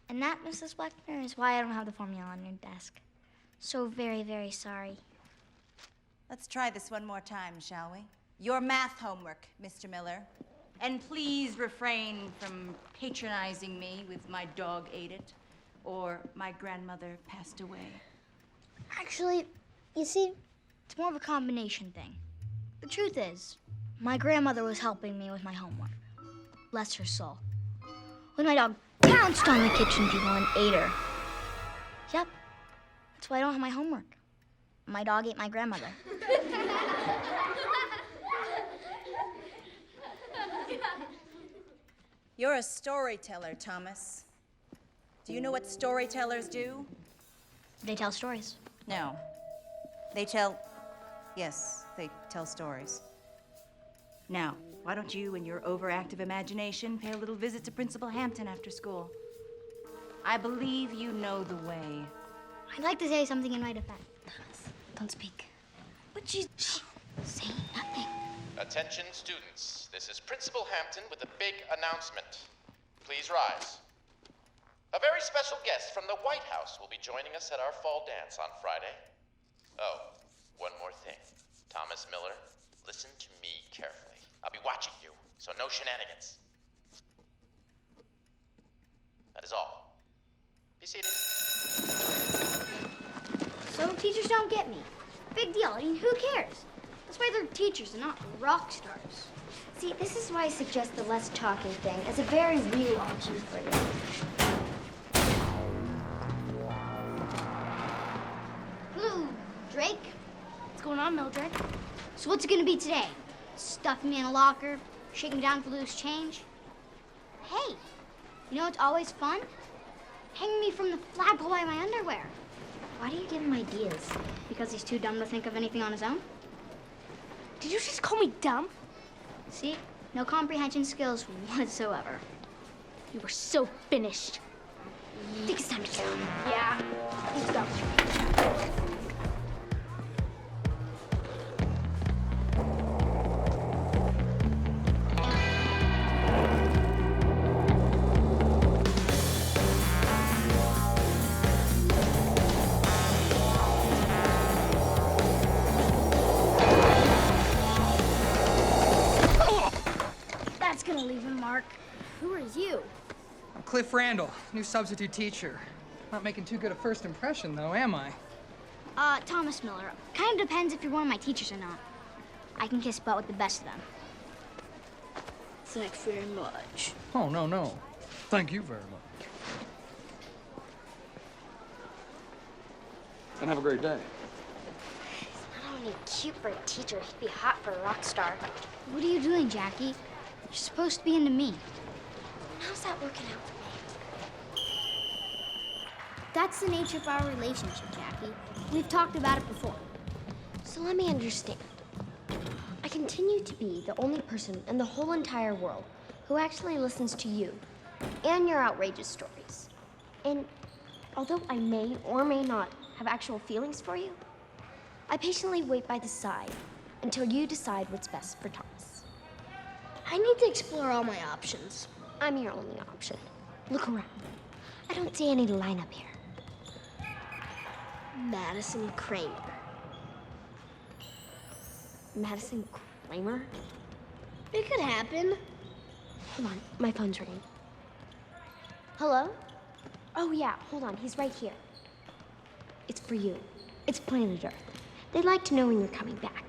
And that, Mrs. Wexner, is why I don't have the formula on your desk. So very, very sorry. Let's try this one more time, shall we? Your math homework, Mr. Miller. And please refrain from patronizing me with my dog ate it or my grandmother passed away. Actually, you see, it's more of a combination thing. The truth is, my grandmother was helping me with my homework. Bless her soul. When my dog pounced on the kitchen table and ate her. Yep, that's why I don't have my homework. My dog ate my grandmother. You're a storyteller, Thomas. Do you know what storytellers do? They tell stories. No. They tell stories. Now, why don't you and your overactive imagination pay a little visit to Principal Hampton after school? I believe you know the way. I'd like to say something in my defense. Don't speak. But she's... Say nothing. Attention students, this is Principal Hampton with a big announcement. Please rise. A very special guest from the White House will be joining us at our fall dance on Friday. Oh, one more thing. Thomas Miller, listen to me carefully. I'll be watching you, so no shenanigans. That is all. Be seated. So teachers don't get me. Big deal. I mean, who cares? That's why they're teachers and not rock stars. See, this is why I suggest the less talking thing as a very real option for you. Hello, Drake. What's going on, Mildred? So what's it gonna be today? Stuffing me in a locker, shaking me down for loose change? Hey, you know what's always fun? Hanging me from the flagpole by my underwear. Why do you give him ideas? Because he's too dumb to think of anything on his own? Did you just call me dumb? See? No comprehension skills whatsoever. You were so finished. I think it's time to go. Yeah, let's go. Mark. Who are you? I'm Cliff Randall, new substitute teacher. Not making too good a first impression, though, am I? Thomas Miller. Kind of depends if you're one of my teachers or not. I can kiss butt with the best of them. Thanks very much. Oh, no. Thank you very much. And have a great day. He's not only cute for a teacher, he'd be hot for a rock star. What are you doing, Jackie? You're supposed to be into me. How's that working out for me? That's the nature of our relationship, Jackie. We've talked about it before. So let me understand. I continue to be the only person in the whole entire world who actually listens to you and your outrageous stories. And although I may or may not have actual feelings for you, I patiently wait by the side until you decide what's best for Thomas. I need to explore all my options. I'm your only option. Look around. I don't see any lineup here. Madison Kramer. Madison Kramer? It could happen. Hold on, my phone's ringing. Hello? Oh yeah, hold on, he's right here. It's for you. It's Planet Earth. They'd like to know when you're coming back.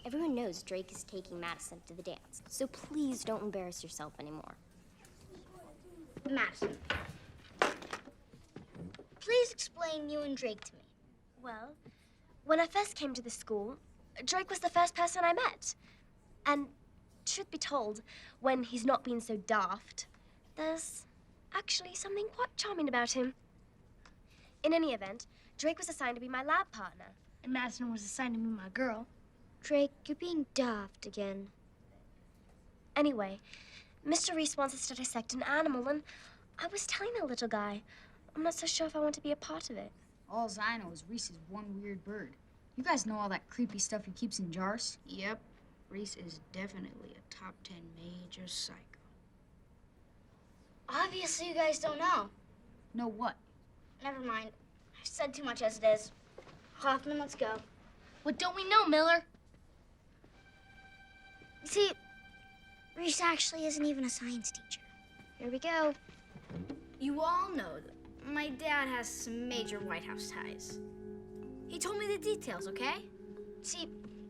Everyone knows Drake is taking Madison to the dance, so please don't embarrass yourself anymore. Madison. Please explain you and Drake to me. Well, when I first came to the school, Drake was the first person I met. And truth be told, when he's not being so daft, there's actually something quite charming about him. In any event, Drake was assigned to be my lab partner. And Madison was assigned to be my girl. Drake, you're being daft again. Anyway, Mr. Reese wants us to dissect an animal, and I was telling the little guy, I'm not so sure if I want to be a part of it. All I know is Reese is one weird bird. You guys know all that creepy stuff he keeps in jars? Yep. Reese is definitely a top 10 major psycho. Obviously, you guys don't know. Know what? Never mind. I've said too much as it is. Hoffman, let's go. What don't we know, Miller? You see, Reese actually isn't even a science teacher. Here we go. You all know that my dad has some major White House ties. He told me the details, okay? See,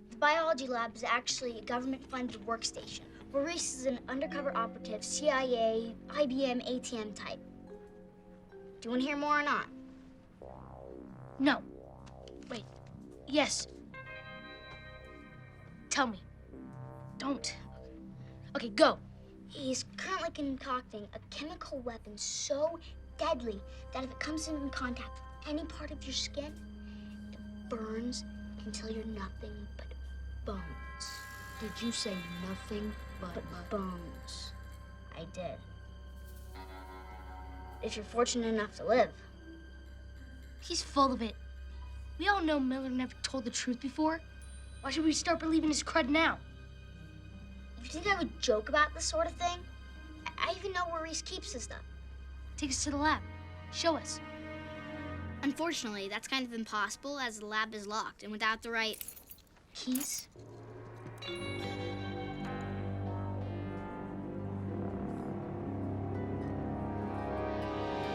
the biology lab is actually a government-funded workstation where Reese is an undercover operative, CIA, IBM, ATM type. Do you want to hear more or not? No. Wait. Yes. Tell me. Don't. Okay, go. He's currently concocting a chemical weapon so deadly that if it comes in contact with any part of your skin, it burns until you're nothing but bones. Did you say nothing but bones? I did. If you're fortunate enough to live. He's full of it. We all know Miller never told the truth before. Why should we start believing his crud now? You think I would joke about this sort of thing? I even know where Reese keeps his stuff. Take us to the lab. Show us. Unfortunately, that's kind of impossible as the lab is locked, and without the right Keys?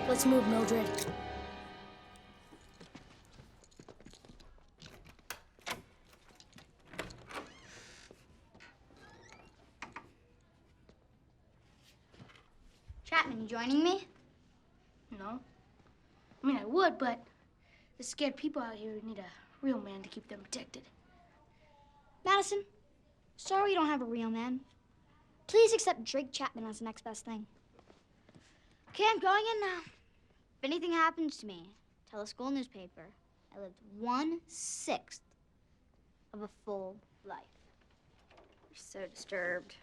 Let's move, Mildred. Chapman, you joining me? No. I mean, I would, but the scared people out here need a real man to keep them protected. Madison, sorry you don't have a real man. Please accept Drake Chapman as the next best thing. Okay, I'm going in now. If anything happens to me, tell the school newspaper I lived 1/6 of a full life. You're so disturbed.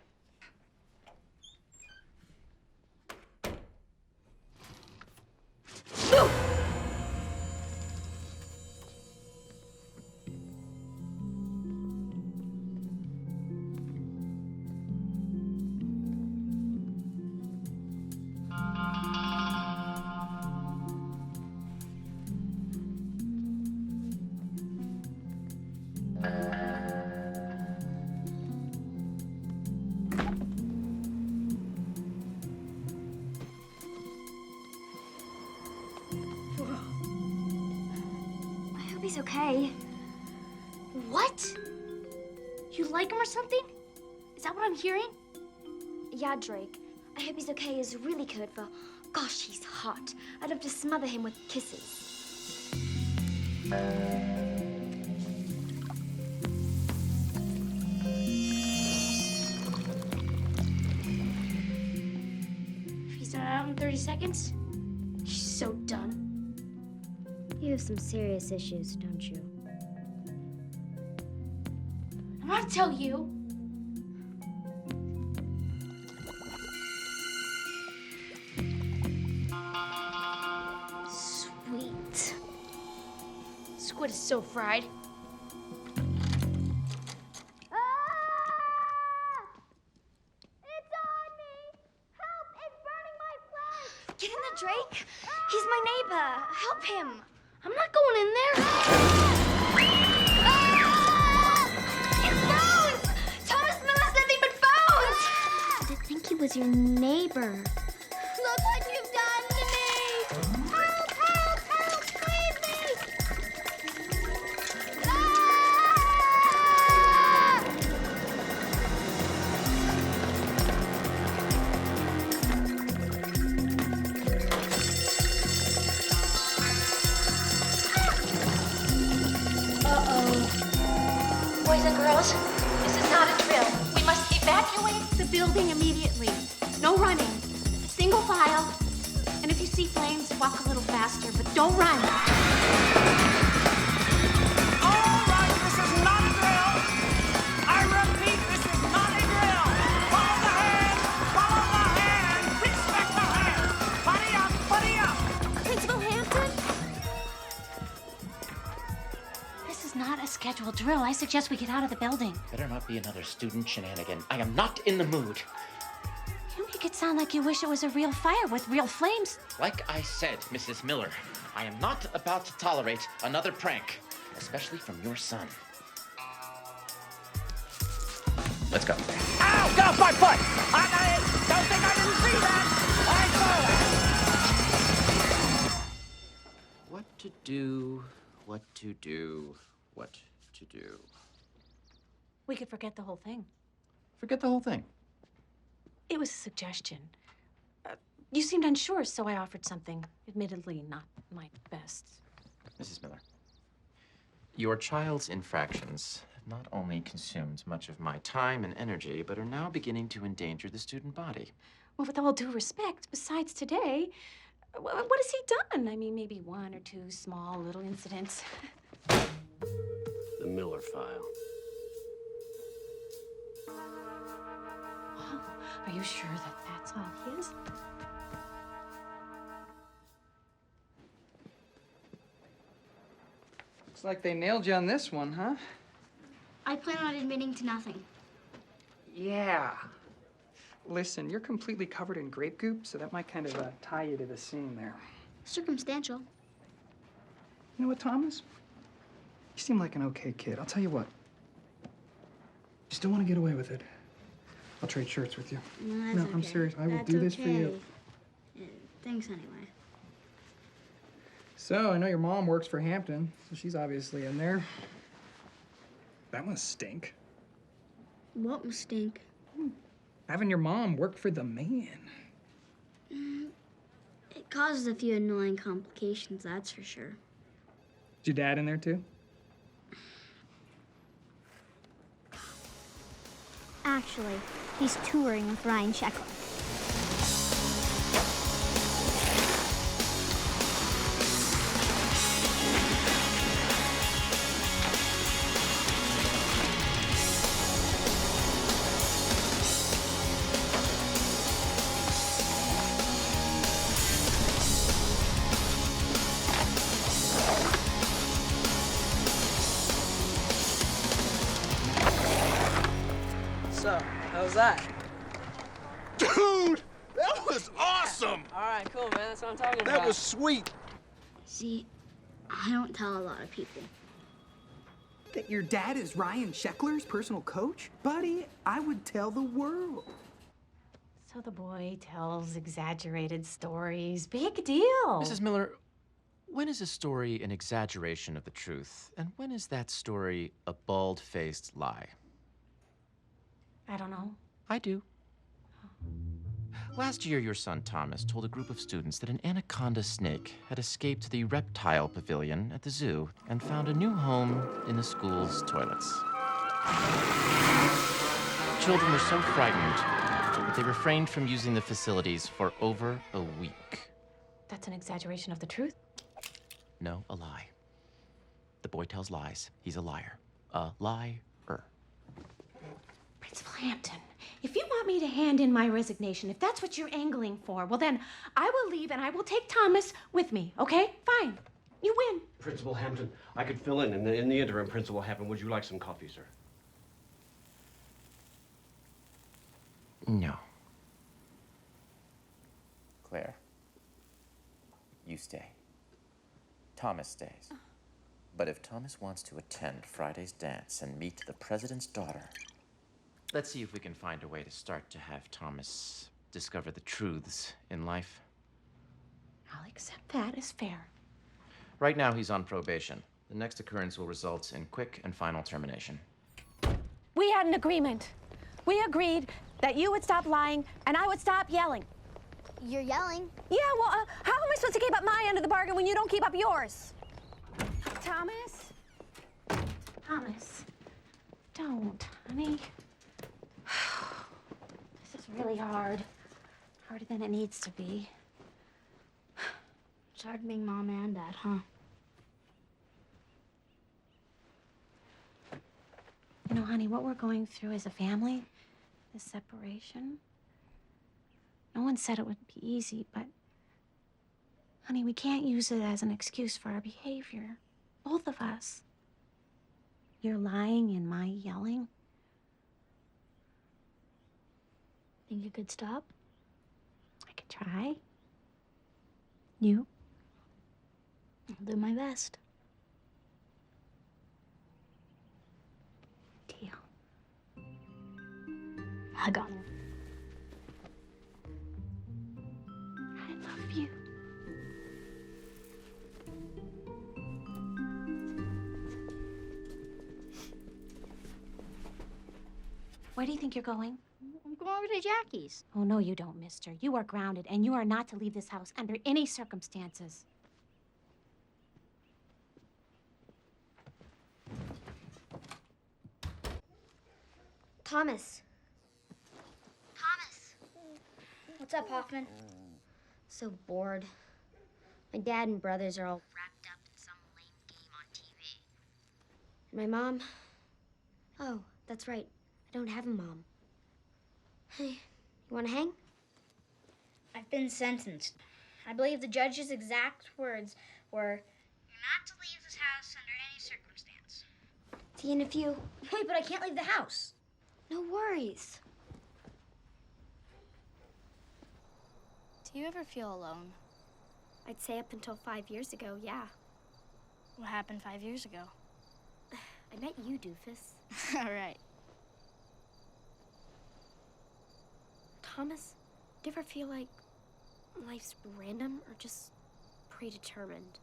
he's okay. What? You like him or something? Is that what I'm hearing? Yeah, Drake. I hope he's okay is really code for, gosh, he's hot. I'd love to smother him with kisses. If he's not out in 30 seconds, he's so done. You have some serious issues, don't you? I'm gonna tell you. Sweet. Squid is so fried. It's on me! Help! It's burning my flesh! Get in there, Drake. He's my neighbor. Help him. I'm not going in there. It's bones! Thomas Miller's nothing but bones! I think he was your neighbor. Look what you've done to me! Help! Help! Help! Save me! Boys and girls, this is not a drill. We must evacuate the building immediately. No running. Single file. And if you see flames, walk a little faster, but don't run. All right, this is not a drill. I repeat, this is not a drill. Follow the hand. Follow the hand. Respect the hand. Buddy up. Buddy up. Principal Hampton? This is not a scheduled drill. I suggest we get out of the building. Better not be another student shenanigan. I am not in the mood. You make it sound like you wish it was a real fire with real flames. Like I said, Mrs. Miller, I am not about to tolerate another prank, especially from your son. Let's go. Ow! Get off my foot! Don't think I didn't see that! I saw that! What to do, what to do, what to do. We could forget the whole thing. Forget the whole thing. It was a suggestion. You seemed unsure, so I offered something. Admittedly, not my best. Mrs. Miller, your child's infractions have not only consumed much of my time and energy, but are now beginning to endanger the student body. Well, with all due respect, besides today, what has he done? I mean, maybe one or two small little incidents. The Miller file. Wow. Are you sure that that's all his? Looks like they nailed you on this one, huh? I plan on admitting to nothing. Yeah. Listen, you're completely covered in grape goop, so that might kind of tie you to the scene there. Circumstantial. You know what, Thomas? You seem like an okay kid. I'll tell you what. You still want to get away with it. I'll trade shirts with you. No, No, I'm serious. I will do this for you. Thanks anyway. So, I know your mom works for Hampton, so she's obviously in there. That must stink. What mistake? Having your mom work for the man. It causes a few annoying complications, that's for sure. Is your dad in there too? Actually, he's touring with Ryan Sheckler. So, how's that? Dude, that was awesome! All right, cool, man. That's what I'm talking about. That was sweet. See, I don't tell a lot of people. That your dad is Ryan Sheckler's personal coach? Buddy, I would tell the world. So the boy tells exaggerated stories. Big deal. Mrs. Miller, When is a story an exaggeration of the truth, and when is that story a bald-faced lie? I don't know. I do. Last year, your son Thomas told a group of students that an anaconda snake had escaped the reptile pavilion at the zoo and found a new home in the school's toilets. Children were so frightened that they refrained from using the facilities for over a week. That's an exaggeration of the truth. No, a lie. The boy tells lies. He's a liar. A liar. Principal Hampton, if you want me to hand in my resignation, if that's what you're angling for, well then I will leave and I will take Thomas with me, okay? Fine. You win. Principal Hampton, I could fill in the interim, Principal Hampton. Would you like some coffee, sir? No. Claire, you stay. Thomas stays. But if Thomas wants to attend Friday's dance and meet the president's daughter... Let's see if we can find a way to start to have Thomas discover the truths in life. I'll accept that as fair. Right now, he's on probation. The next occurrence will result in quick and final termination. We had an agreement. We agreed that you would stop lying and I would stop yelling. You're yelling. Yeah, well, how am I supposed to keep up my end of the bargain when you don't keep up yours? Thomas? Thomas. Don't, honey. This is really hard. Harder than it needs to be. It's hard being mom and dad, huh? You know, honey, what we're going through as a family, this separation, no one said it would be easy, but, honey, we can't use it as an excuse for our behavior. Both of us. Your lying and my yelling. Think you could stop? I could try. You? I'll do my best. Deal. I got it. I love you. Where do you think you're going? I'm going over to Jackie's. Oh, no, you don't, mister. You are grounded, and you are not to leave this house under any circumstances. Thomas. Thomas! What's up, Hoffman? So bored. My dad and brothers are all wrapped up in some lame game on TV. And my mom? Oh, that's right. I don't have a mom. Hey, you want to hang? I've been sentenced. I believe the judge's exact words were, "You're not to leave this house under any circumstance." See you in a few. Wait, but I can't leave the house. No worries. Do you ever feel alone? I'd say up until 5 years ago, yeah. What happened 5 years ago? I met you, doofus. All right. Thomas, do you ever feel like life's random or just predetermined?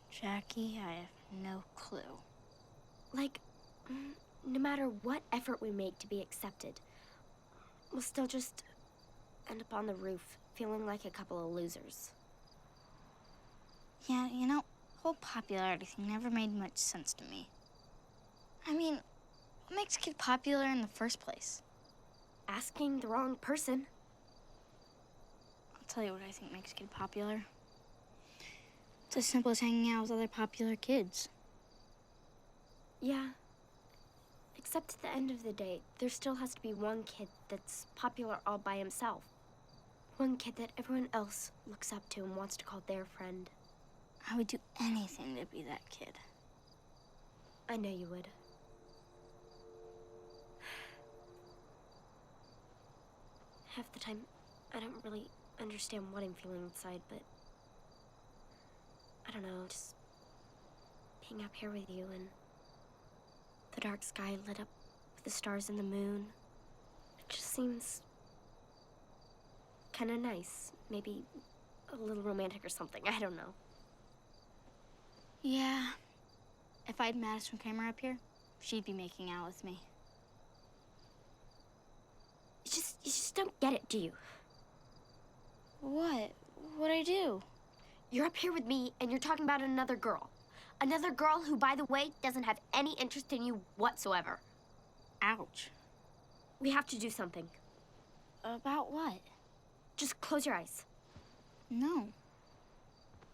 Jackie, I have no clue. Like, no matter what effort we make to be accepted, we'll still just end up on the roof, feeling like a couple of losers. Yeah, you know, the whole popularity thing never made much sense to me. I mean, what makes a kid popular in the first place? Asking the wrong person. I'll tell you what I think makes a kid popular. It's as simple as hanging out with other popular kids. Yeah. Except at the end of the day, there still has to be one kid that's popular all by himself. One kid that everyone else looks up to and wants to call their friend. I would do anything to be that kid. I know you would. Half the time, I don't really understand what I'm feeling inside, but I don't know, just being up here with you and the dark sky lit up with the stars and the moon, it just seems kind of nice. Maybe a little romantic or something, I don't know. Yeah. If I had Madison came up here, she'd be making out with me. You just don't get it, do you? What? What'd I do? You're up here with me, and you're talking about another girl. Another girl who, by the way, doesn't have any interest in you whatsoever. Ouch. We have to do something. About what? Just close your eyes. No.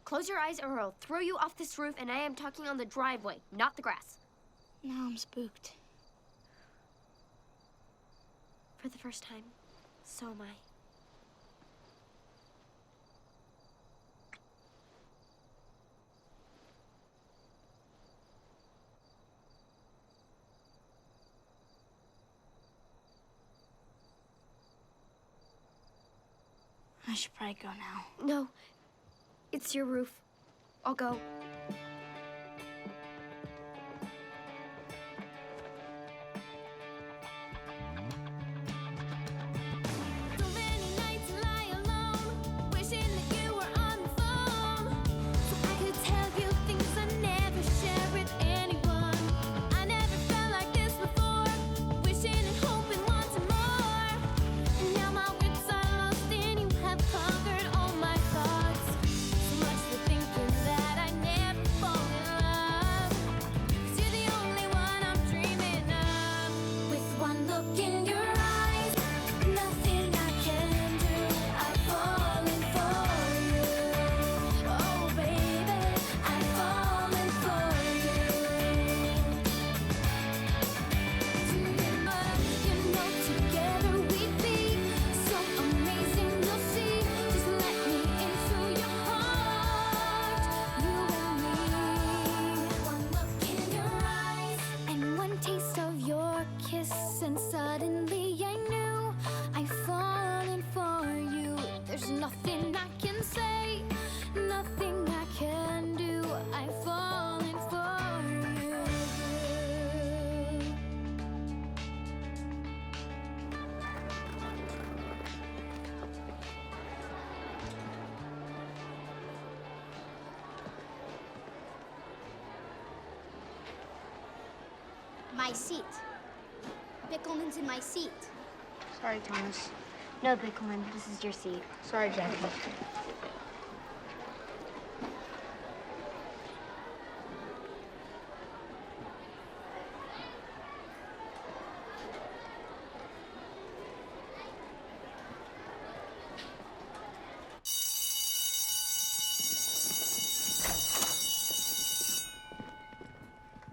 Close your eyes or I'll throw you off this roof, and I am talking on the driveway, not the grass. Now I'm spooked. For the first time, so am I. I should probably go now. No, it's your roof. I'll go. My seat. Bickleman's in my seat. Sorry, Thomas. No, Bickleman, this is your seat. Sorry, Jackie.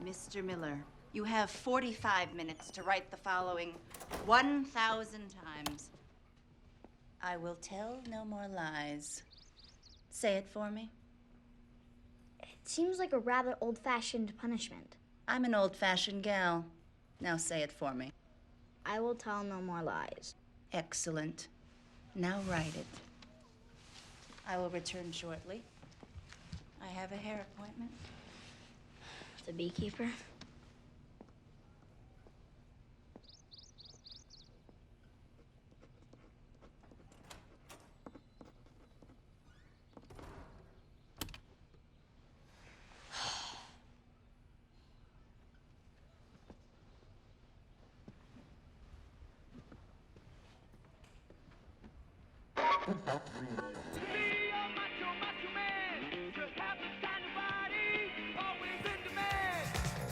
Mr. Miller, you have 45 minutes to write the following 1,000 times. I will tell no more lies. Say it for me. It seems like a rather old-fashioned punishment. I'm an old-fashioned gal. Now say it for me. I will tell no more lies. Excellent. Now write it. I will return shortly. I have a hair appointment. The beekeeper?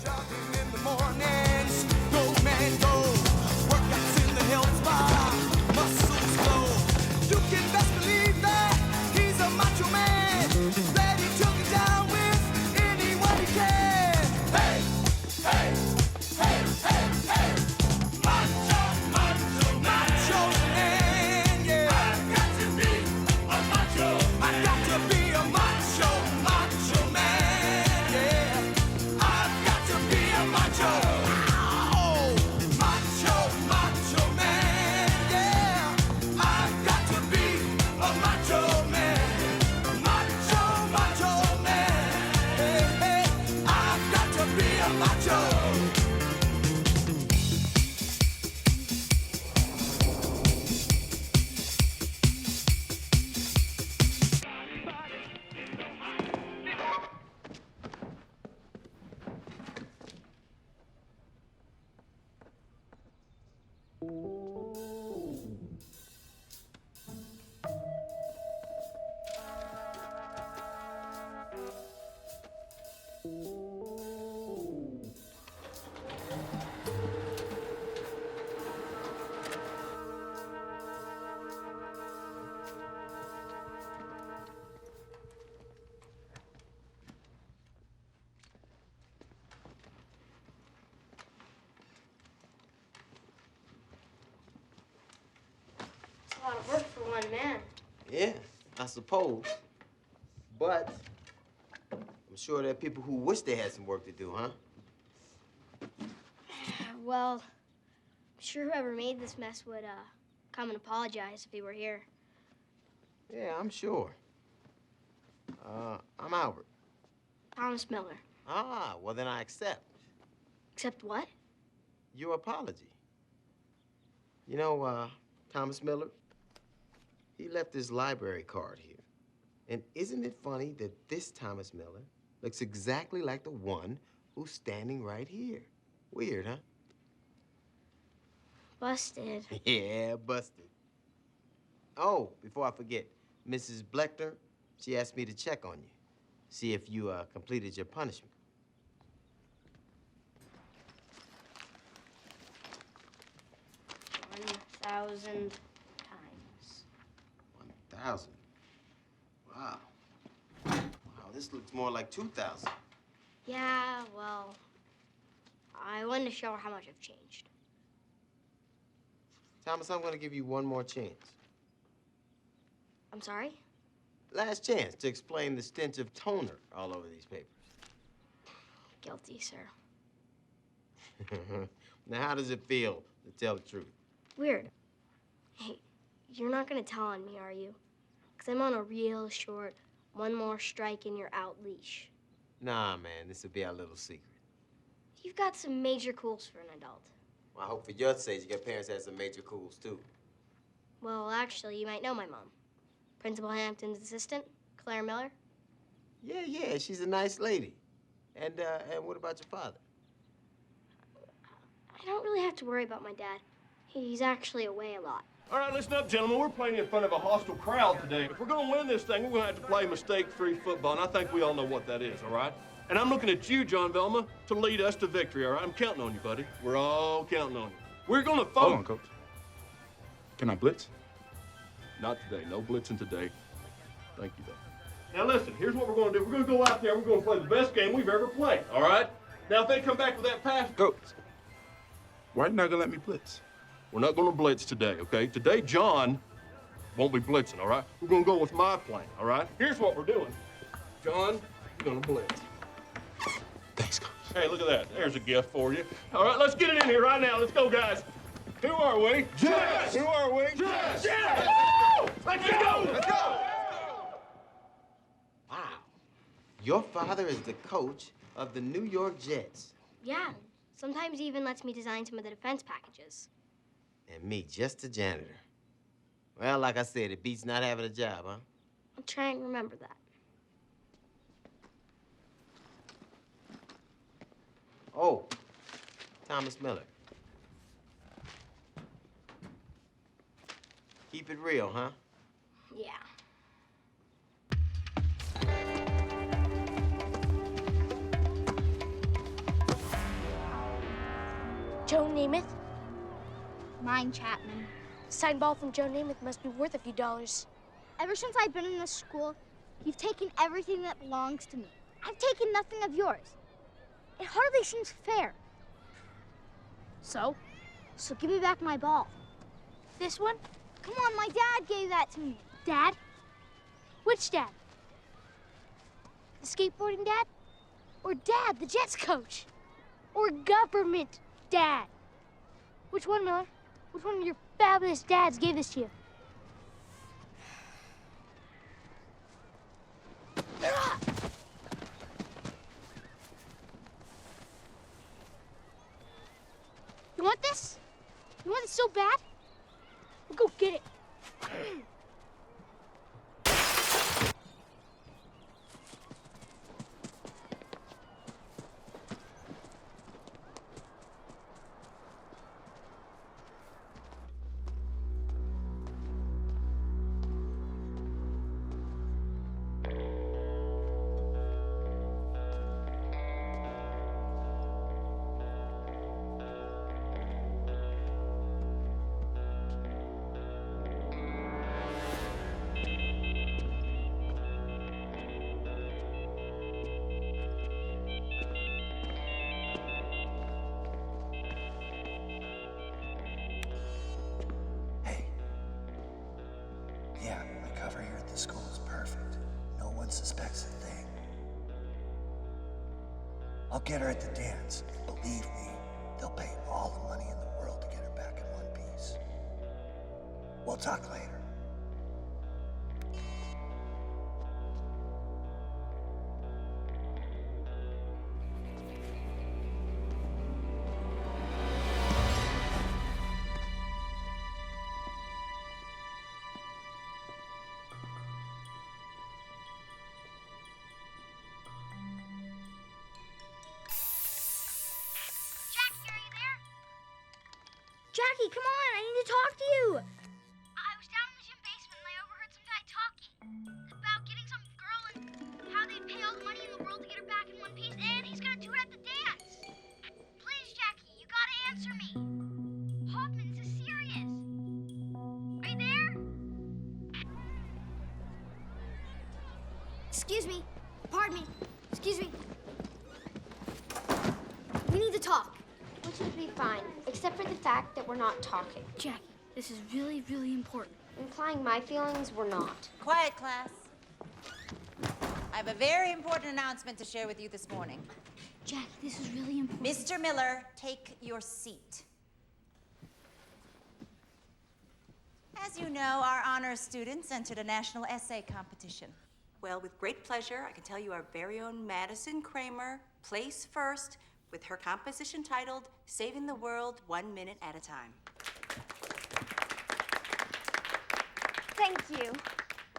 Jogging in the mornings, go man go. Workouts in the health spa, muscles glow. You can best believe that he's a macho man, ready to get down with anyone he can. Hey, hey, hey, hey, hey. Macho, macho, macho man, yeah. I've got to be a macho. I've got to be a macho, macho man, yeah. I've got to be a macho. Oh, macho, macho man, yeah. I've got to be a macho man. Macho, macho man. Hey, hey. I've got to be a macho. lot of work for one man. Yeah, I suppose. But I'm sure there are people who wish they had some work to do, huh? Well, I'm sure whoever made this mess would come and apologize if he were here. Yeah, I'm sure. I'm Albert. Thomas Miller. Ah, well then I accept. Accept what? Your apology. You know, Thomas Miller, he left his library card here. And isn't it funny that this Thomas Miller looks exactly like the one who's standing right here? Weird, huh? Busted. Yeah, busted. Oh, before I forget, Mrs. Blechter, she asked me to check on you, see if you completed your punishment. 1,000 times. 1,000? Wow. Wow, this looks more like 2,000. Yeah, well, I wanted to show her how much I've changed. Thomas, I'm gonna give you one more chance. I'm sorry? Last chance to explain the stench of toner all over these papers. Guilty, sir. Now, how does it feel to tell the truth? Weird. Hey, you're not gonna tell on me, are you? Because I'm on a real short, one more strike and you're out leash. Nah, man, this will be our little secret. You've got some major cools for an adult. Well, I hope for your sake your parents had some major cools, too. Well, actually, you might know my mom. Principal Hampton's assistant, Claire Miller. Yeah, she's a nice lady. And what about your father? I don't really have to worry about my dad. He's actually away a lot. All right, listen up, gentlemen. We're playing in front of a hostile crowd today. If we're going to win this thing, we're going to have to play mistake-free football, and I think we all know what that is, all right? And I'm looking at you, John Velma, to lead us to victory, all right? I'm counting on you, buddy. We're all counting on you. We're going to focus. Hold on, Coach. Can I blitz? Not today. No blitzing today. Thank you, though. Now, listen, here's what we're going to do. We're going to go out there. We're going to play the best game we've ever played, all right? Now, if they come back with that pass... Coach, why are you not going to let me blitz? We're not going to blitz today, okay? Today, John won't be blitzing, all right? We're going to go with my plan, all right? Here's what we're doing. John, you're going to blitz. Thanks, Coach. Hey, look at that. There's a gift for you. All right, let's get it in here right now. Let's go, guys. Who are we? Jets! Who are we? Jets! Jets! Let's go! Let's go! Wow. Your father is the coach of the New York Jets. Yeah, sometimes he even lets me design some of the defense packages. And me, just a janitor. Well, like I said, it beats not having a job, huh? I'll try and remember that. Oh, Thomas Miller. Keep it real, huh? Yeah. Joe Namath? Mine, Chapman. Signed ball from Joe Namath must be worth a few dollars. Ever since I've been in this school, you've taken everything that belongs to me. I've taken nothing of yours. It hardly seems fair. So give me back my ball. This one? Come on, my dad gave that to me. Dad? Which dad? The skateboarding dad? Or Dad, the Jets coach? Or government dad? Which one, Miller? Which one of your fabulous dads gave this to you? You want this? You want it so bad? Well, go get it. I'll get her at the dance. And believe me, they'll pay all the money in the world to get her back in one piece. We'll talk later. Jackie, come on, I need to talk to you. I was down in the gym basement and I overheard some guy talking about getting some girl and how they'd pay all the money in the world to get her back in one piece, and he's gonna do it at the dance. Please, Jackie, you gotta answer me. Hoffman, this is serious. Are you there? Excuse me. Pardon me. Excuse me. We need to talk. Which would be fine, except for the fact that we're not talking. Jackie, this is really, really important. Implying my feelings were not. Quiet, class. I have a very important announcement to share with you this morning. Jackie, this is really important. Mr. Miller, take your seat. As you know, our honors students entered a national essay competition. Well, with great pleasure, I can tell you our very own Madison Kramer placed first with her composition titled Saving the World 1 Minute at a Time. Thank you.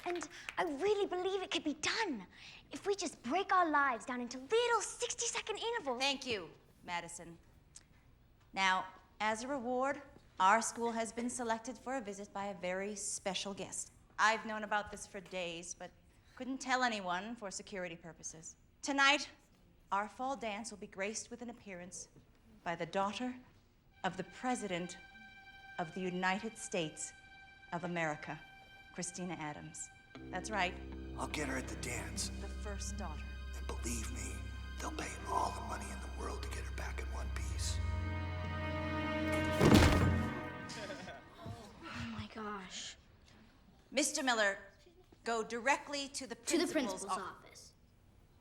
And I really believe it could be done if we just break our lives down into little 60-second intervals. Thank you, Madison. Now, as a reward, our school has been selected for a visit by a very special guest. I've known about this for days, but couldn't tell anyone for security purposes. Tonight, our fall dance will be graced with an appearance by the daughter of the President of the United States of America, Christina Adams. That's right. I'll get her at the dance. The first daughter. And believe me, they'll pay all the money in the world to get her back in one piece. Oh my gosh. Mr. Miller, go directly to the principal's office.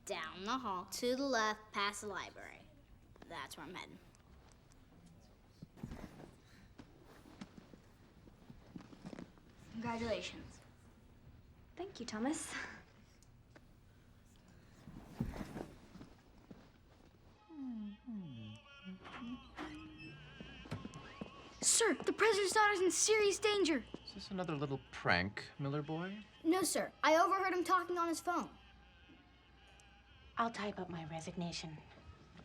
Down the hall, to the left, past the library. That's where I'm heading. Congratulations. Thank you, Thomas. Sir, the president's daughter's in serious danger. Is this another little prank, Miller boy? No, sir. I overheard him talking on his phone. I'll type up my resignation.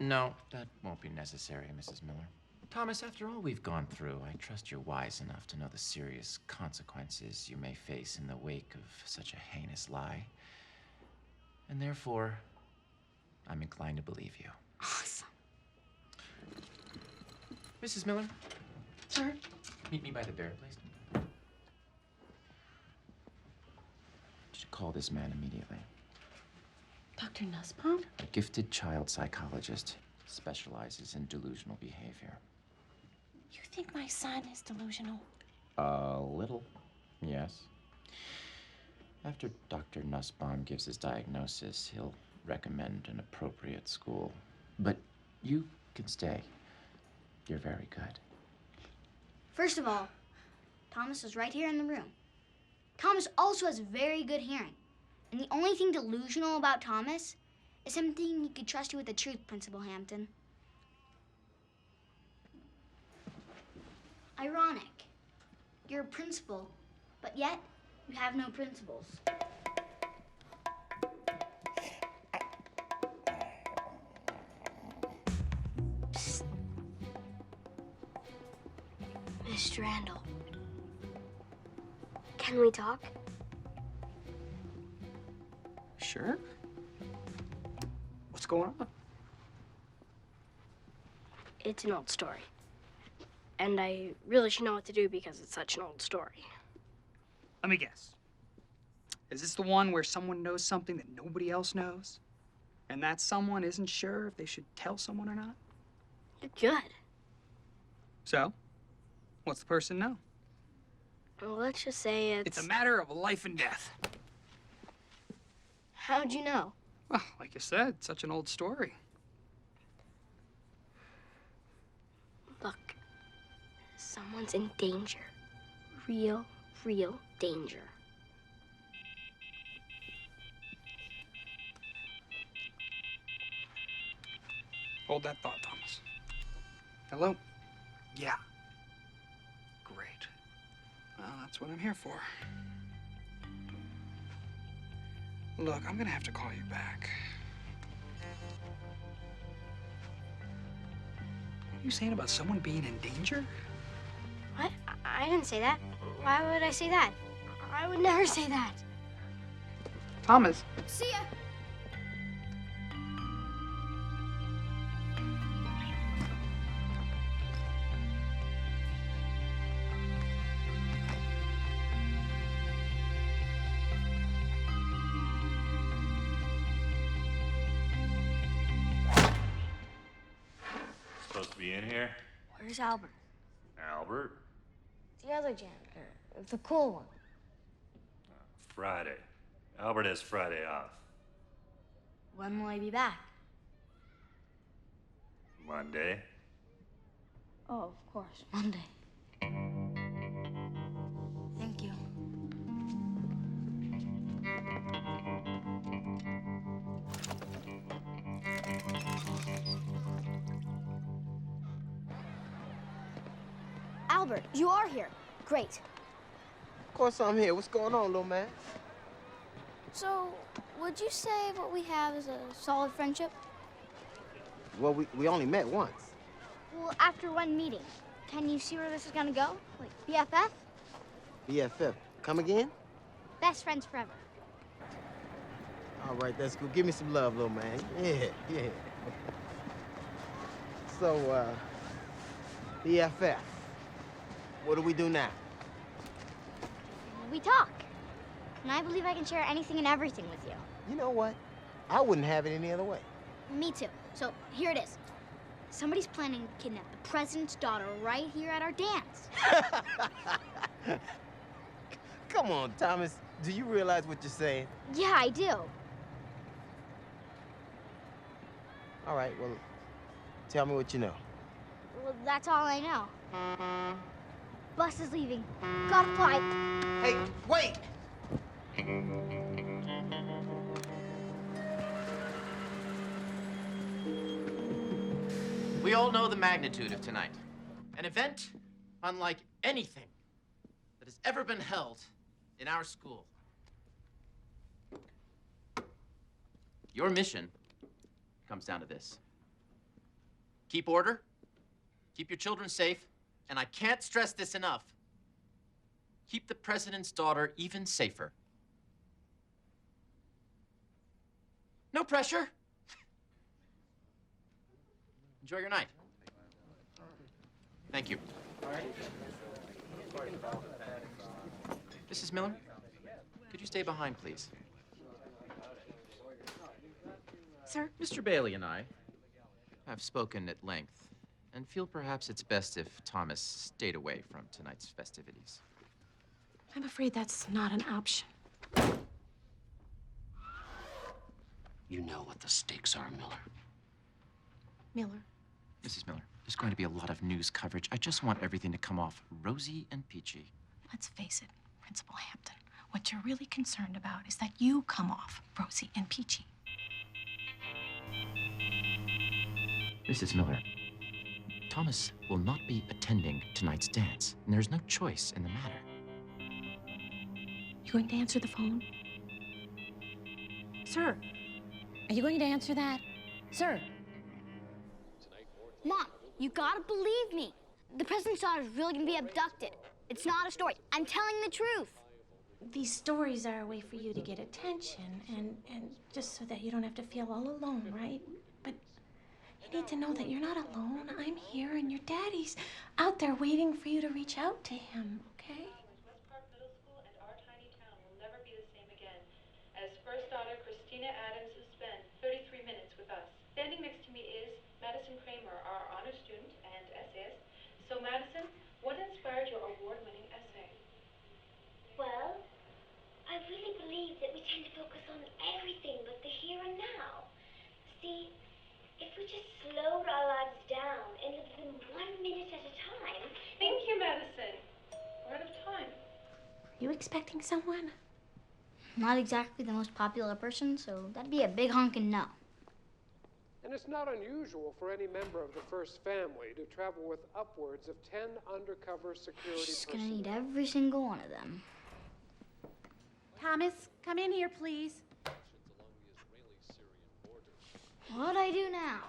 No, that won't be necessary, Mrs. Miller. Thomas, after all we've gone through, I trust you're wise enough to know the serious consequences you may face in the wake of such a heinous lie. And therefore, I'm inclined to believe you. Awesome. Mrs. Miller? Sir? Meet me by the bear, please. You should call this man immediately. Dr. Nussbaum? A gifted child psychologist, specializes in delusional behavior. You think my son is delusional? A little, yes. After Dr. Nussbaum gives his diagnosis, he'll recommend an appropriate school. But you can stay. You're very good. First of all, Thomas is right here in the room. Thomas also has very good hearing. And the only thing delusional about Thomas is him thinking he could trust you with the truth, Principal Hampton. Ironic. You're a principal, but yet you have no principles. Psst. Mr. Randall. Can we talk? Sure. What's going on? It's an old story. And I really should know what to do because it's such an old story. Let me guess. Is this the one where someone knows something that nobody else knows? And that someone isn't sure if they should tell someone or not? Good. So, what's the person know? Well, let's just say It's a matter of life and death. How'd you know? Well, like you said, such an old story. Someone's in danger. Real danger. Hold that thought, Thomas. Hello? Yeah. Great. Well, that's what I'm here for. Look, I'm gonna have to call you back. What are you saying about someone being in danger? What? I didn't say that. Why would I say that? I would never say that. Thomas. See ya. Supposed to be in here? Where's Albert? Albert? The other janitor. The cool one. Friday. Albert has Friday off. When will I be back? Monday. Oh, of course, Monday. Thank you. Albert, you are here. Great. Of course I'm here. What's going on, little man? So, would you say what we have is a solid friendship? Well, we only met once. Well, after one meeting, can you see where this is gonna go? Like BFF? BFF. Come again? Best friends forever. All right, that's cool. Give me some love, little man. Yeah. So, BFF. What do we do now? We talk. And I believe I can share anything and everything with you. You know what? I wouldn't have it any other way. Me too. So, here it is. Somebody's planning to kidnap the president's daughter right here at our dance. Come on, Thomas. Do you realize what you're saying? Yeah, I do. All right, well, tell me what you know. Well, that's all I know. Bus is leaving. Gotta fly. Hey, wait! We all know the magnitude of tonight. An event unlike anything that has ever been held in our school. Your mission comes down to this. Keep order, keep your children safe, and I can't stress this enough, keep the president's daughter even safer. No pressure. Enjoy your night. Thank you. Mrs. Miller, could you stay behind, please? Sir? Mr. Bailey and I have spoken at length and feel perhaps it's best if Thomas stayed away from tonight's festivities. I'm afraid that's not an option. You know what the stakes are, Miller. Miller. Mrs. Miller, there's going to be a lot of news coverage. I just want everything to come off rosy and peachy. Let's face it, Principal Hampton. What you're really concerned about is that you come off rosy and peachy. Mrs. Miller, Thomas will not be attending tonight's dance, and there's no choice in the matter. You going to answer the phone? Sir, are you going to answer that? Sir? Mom, you gotta believe me. The president's daughter is really gonna be abducted. It's not a story. I'm telling the truth. These stories are a way for you to get attention and just so that you don't have to feel all alone, right? But you need to know that you're not alone. I'm here and your daddy's out there waiting for you to reach out to him, okay? As first daughter Christina Adams has spent 33 minutes with us. Standing next to me is Madison Kramer, our honor student and essayist. So Madison, what inspired your award-winning essay? Well, I really believe that we tend to focus on everything but the here and now. See, if we just slowed our lives down and lived them 1 minute at a time... Thank you, Madison. you expecting someone? Not exactly the most popular person, so that'd be a big honkin' no. And it's not unusual for any member of the first family to travel with upwards of 10 undercover security She's personnel. gonna need every single one of them. Thomas, come in here, please. What'd I do now?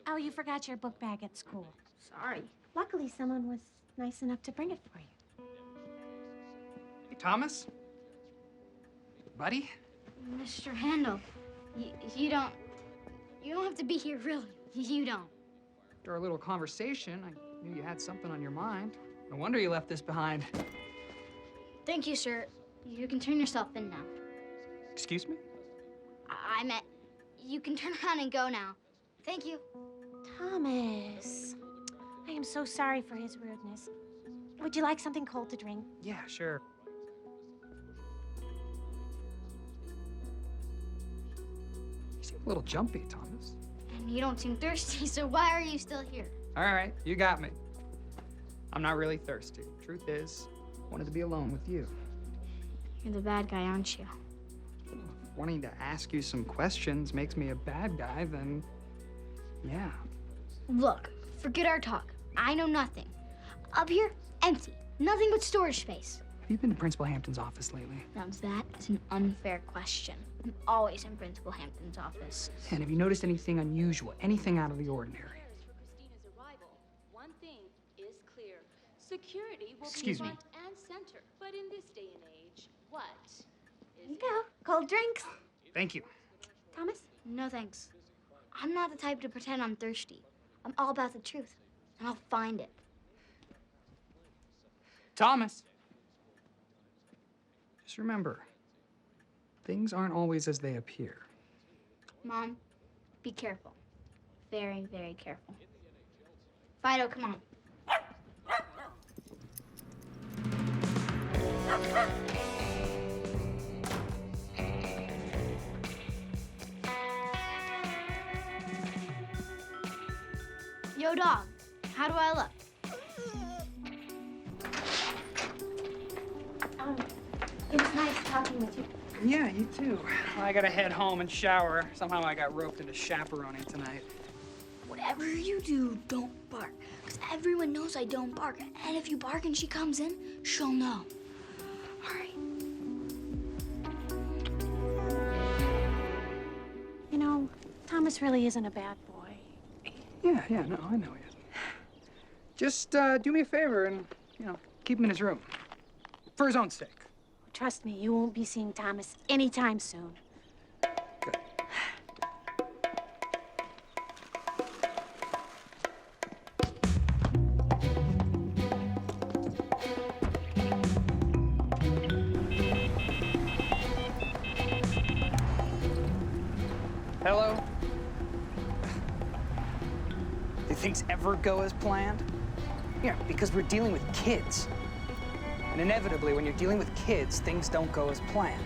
Oh, you forgot your book bag at school. Sorry. Luckily, someone was nice enough to bring it for you. Hey, Thomas? Buddy? Mr. Handel, you don't have to be here, really. You don't. After our little conversation, I knew you had something on your mind. No wonder you left this behind. Thank you, sir. You can turn yourself in now. Excuse me? I meant, you can turn around and go now. Thank you. Thomas, I am so sorry for his rudeness. Would you like something cold to drink? Yeah, sure. You seem a little jumpy, Thomas. And you don't seem thirsty, so why are you still here? All right, you got me. I'm not really thirsty. Truth is, I wanted to be alone with you. You're the bad guy, aren't you? Wanting to ask you some questions makes me a bad guy, then yeah. Look, forget our talk. I know nothing. Up here, empty. Nothing but storage space. Have you been to Principal Hampton's office lately? Now that is an unfair question. I'm always in Principal Hampton's office. And have you noticed anything unusual, anything out of the ordinary? Christina's arrival, one thing is clear. Security will Excuse be me. front and center. But in this day and age, what is Here you go. Cold drinks. Thank you. Thomas? No thanks. I'm not the type to pretend I'm thirsty. I'm all about the truth, and I'll find it. Thomas! Just remember, things aren't always as they appear. Mom, be careful. Very, very careful. Fido, come on. Yo, dog, how do I look? It was nice talking with you. Yeah, you too. Well, I gotta head home and shower. Somehow I got roped into chaperoning tonight. Whatever you do, don't bark. Because everyone knows I don't bark. And if you bark and she comes in, she'll know. All right. You know, Thomas really isn't a bad boy. Yeah, no, I know he isn't. Just do me a favor and, keep him in his room. For his own sake. Trust me, you won't be seeing Thomas anytime soon. Good. Hello? Do things ever go as planned? Yeah, because we're dealing with kids. And inevitably, when you're dealing with kids, things don't go as planned.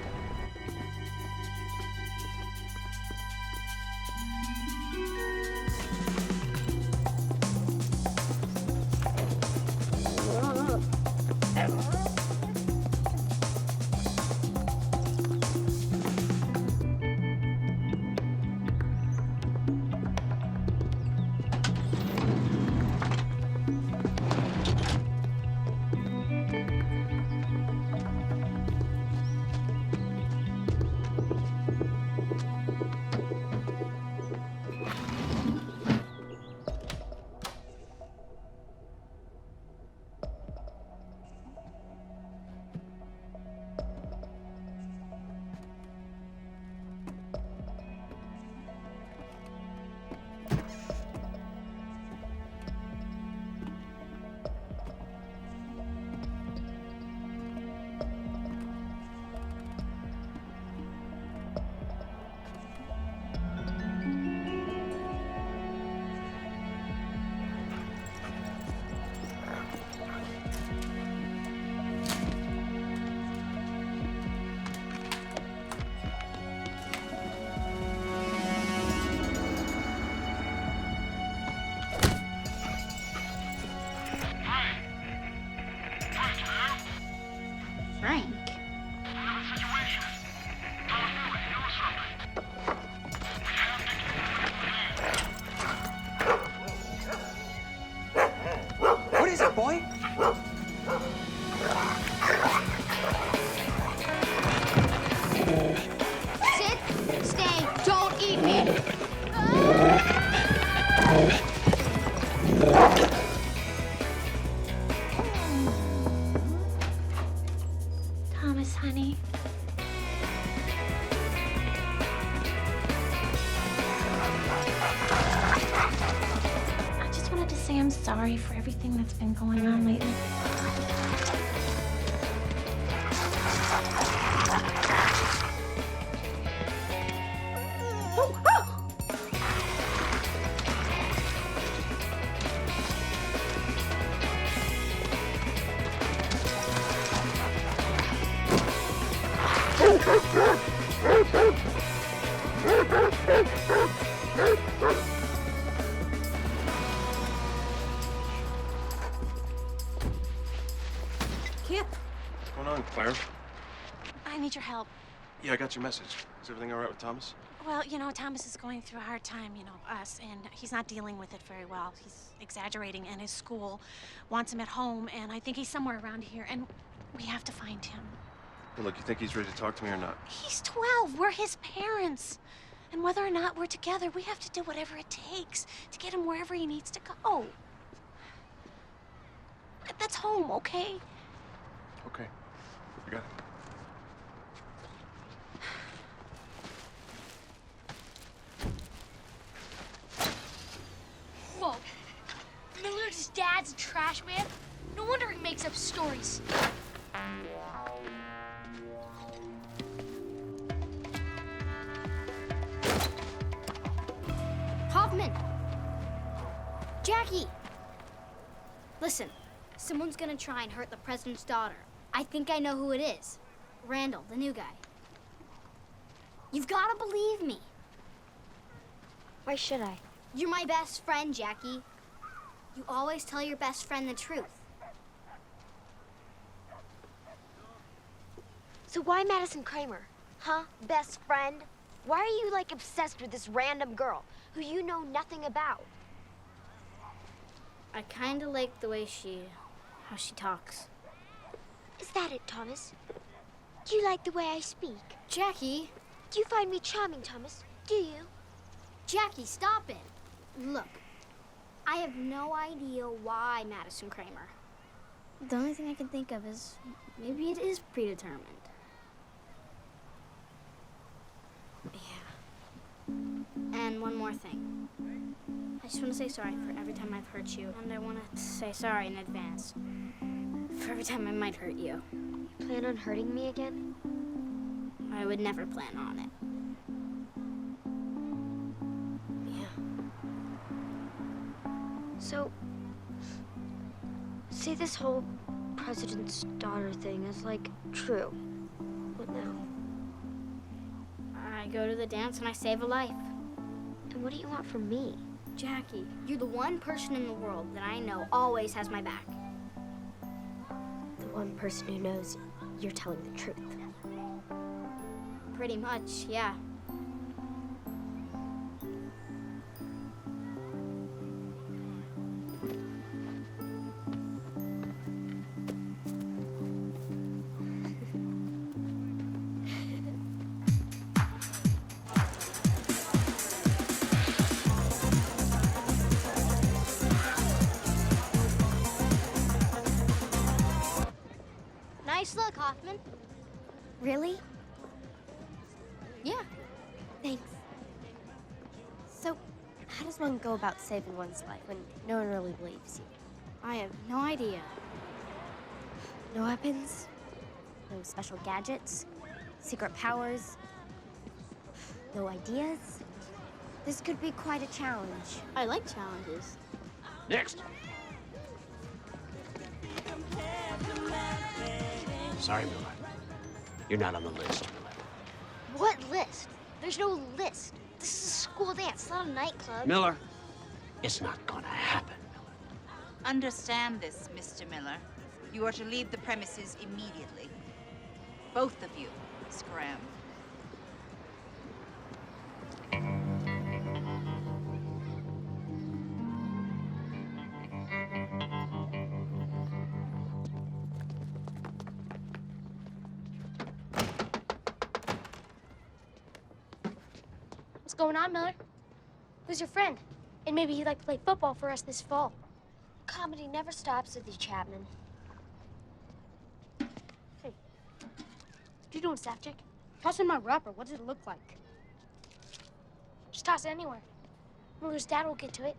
boy? Sit, stay, don't eat me. Thomas, honey. I just wanted to say I'm sorry for everything that's been going on lately. Kip, What's going on, Claire? I need your help. Yeah, I got your message. Is everything all right with Thomas? Well, you know, Thomas is going through a hard time, us, and he's not dealing with it very well. He's exaggerating, and his school wants him at home, and I think he's somewhere around here, and we have to find him. Hey, look, you think he's ready to talk to me or not? He's 12. We're his parents. And whether or not we're together, we have to do whatever it takes to get him wherever he needs to go. That's home, okay? Okay. I got it. Whoa. Miller's dad's a trash man? No wonder he makes up stories. Hoffman! Jackie! Listen, someone's gonna try and hurt the president's daughter. I think I know who it is. Randall, the new guy. You've gotta believe me. Why should I? You're my best friend, Jackie. You always tell your best friend the truth. So why Madison Kramer? Huh? Best friend? Why are you, like, obsessed with this random girl who you know nothing about? I kinda like the way how she talks. Is that it, Thomas? Do you like the way I speak? Jackie! Do you find me charming, Thomas? Do you? Jackie, stop it! Look, I have no idea why Madison Kramer. The only thing I can think of is maybe it is predetermined. Yeah. And one more thing. I just want to say sorry for every time I've hurt you, and I want to say sorry in advance for every time I might hurt you. You plan on hurting me again? I would never plan on it. So, say this whole president's daughter thing is, like, true. What now? I go to the dance and I save a life. And what do you want from me? Jackie, you're the one person in the world that I know always has my back. The one person who knows you're telling the truth. Pretty much, yeah. Nice look, Hoffman. Really? Yeah. Thanks. So, how does one go about saving one's life when no one really believes you? I have no idea. No weapons? No special gadgets? Secret powers? No ideas? This could be quite a challenge. I like challenges. Next. Sorry, Miller. You're not on the list, Miller. What list? There's no list. This is a school dance, not a nightclub. Miller, it's not gonna happen. Understand this, Mr. Miller. You are to leave the premises immediately. Both of you, scram. going on, Miller? Who's your friend? And maybe he'd like to play football for us this fall. Comedy never stops with you, Chapman. Hey, what you doing, staff chick? Tossing my wrapper. What does it look like? Just toss it anywhere. Miller's dad will get to it.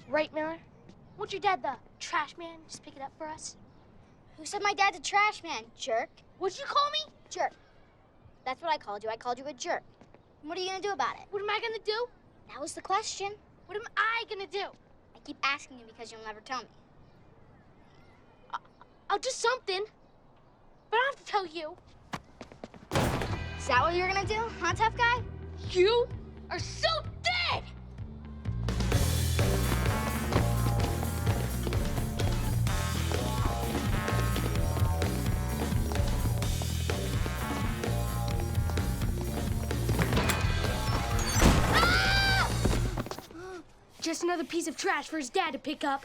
Right, Miller? Won't your dad, the trash man, just pick it up for us? Who said my dad's a trash man, jerk? What'd you call me? Jerk. That's what I called you. I called you a jerk. And what are you gonna do about it? What am I gonna do? That was the question. What am I gonna do? I keep asking you because you'll never tell me. I'll do something. But I don't have to tell you. Is that what you're gonna do, huh, tough guy? You are so dead! Just another piece of trash for his dad to pick up.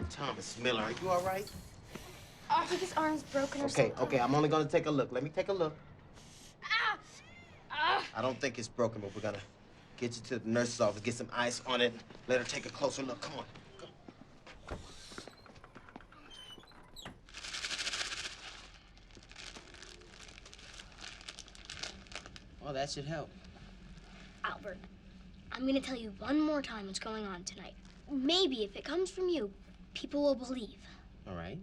Thomas Miller, are you all right? I think his arm's broken or something. Okay, I'm only gonna take a look. Let me take a look. I don't think it's broken, but we're gonna get you to the nurse's office, get some ice on it, let her take a closer look. Come on. Well, that should help. Albert, I'm gonna tell you one more time what's going on tonight. Maybe if it comes from you, people will believe. All right.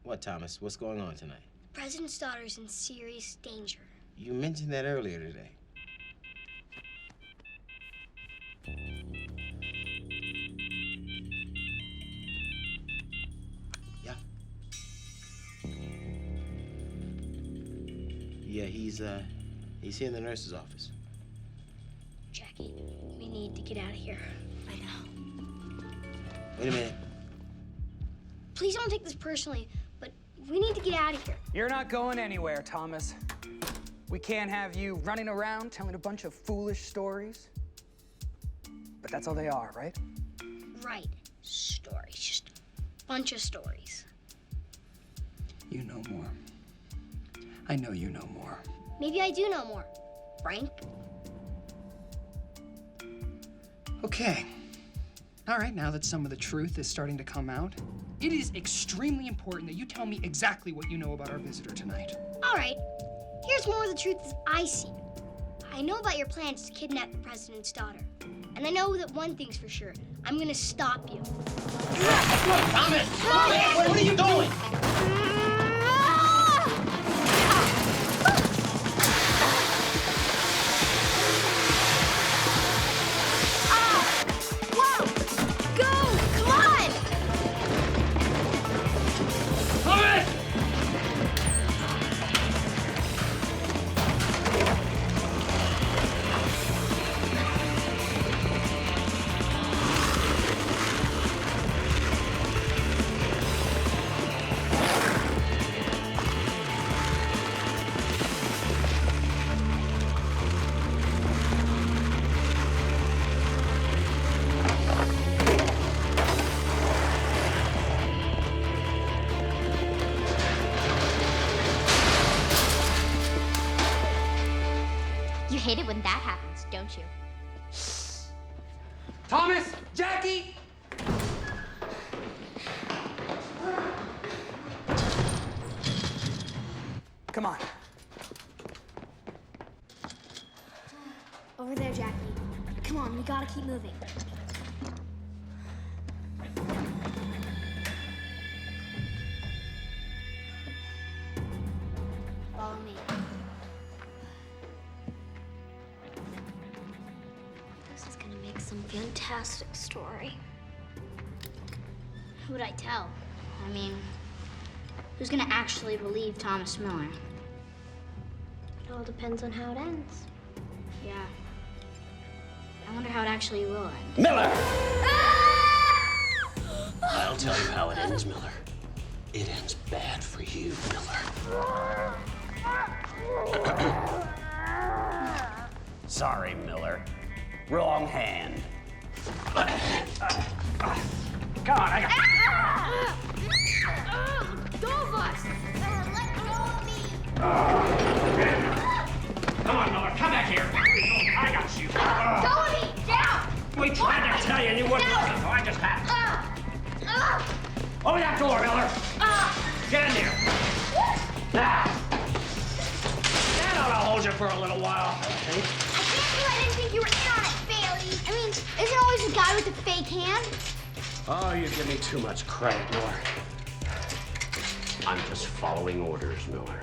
What, Thomas? What's going on tonight? The president's daughter's in serious danger. You mentioned that earlier today. Yeah. Yeah, he's here in the nurse's office. Jackie, we need to get out of here. I know. Wait a minute. Please don't take this personally, but we need to get out of here. You're not going anywhere, Thomas. We can't have you running around telling a bunch of foolish stories. But that's all they are, right? Right. Stories. Just a bunch of stories. You know more. I know you know more. Maybe I do know more. Frank? Okay. All right, now that some of the truth is starting to come out, it is extremely important that you tell me exactly what you know about our visitor tonight. All right. Here's more of the truth as I see it. I know about your plans to kidnap the president's daughter. And I know that one thing's for sure. I'm gonna stop you. Thomas! What are you doing? You hate it when that happens, don't you? Thomas! Jackie! Come on. Over there, Jackie. Come on, we gotta keep moving. Follow me. This is gonna make some fantastic story. Who would I tell? I mean, who's gonna actually believe Thomas Miller? It all depends on how it ends. Yeah. I wonder how it actually will end. Miller! I'll tell you how it ends, Miller. It ends bad for you, Miller. Sorry, Miller. Wrong hand. Come on, I got... Go of us! Let go! Come on, Miller, come back here. I got you. Go with me! Down! We tried to tell you, and you wouldn't listen, so I just had to. Open that door, Miller. Get in there. Now. That ought to hold you for a little while. I can't believe I didn't think you were in on it, Bailey. I mean, isn't always the guy with the fake hand? Oh, you give me too much credit, Miller. I'm just following orders, Miller.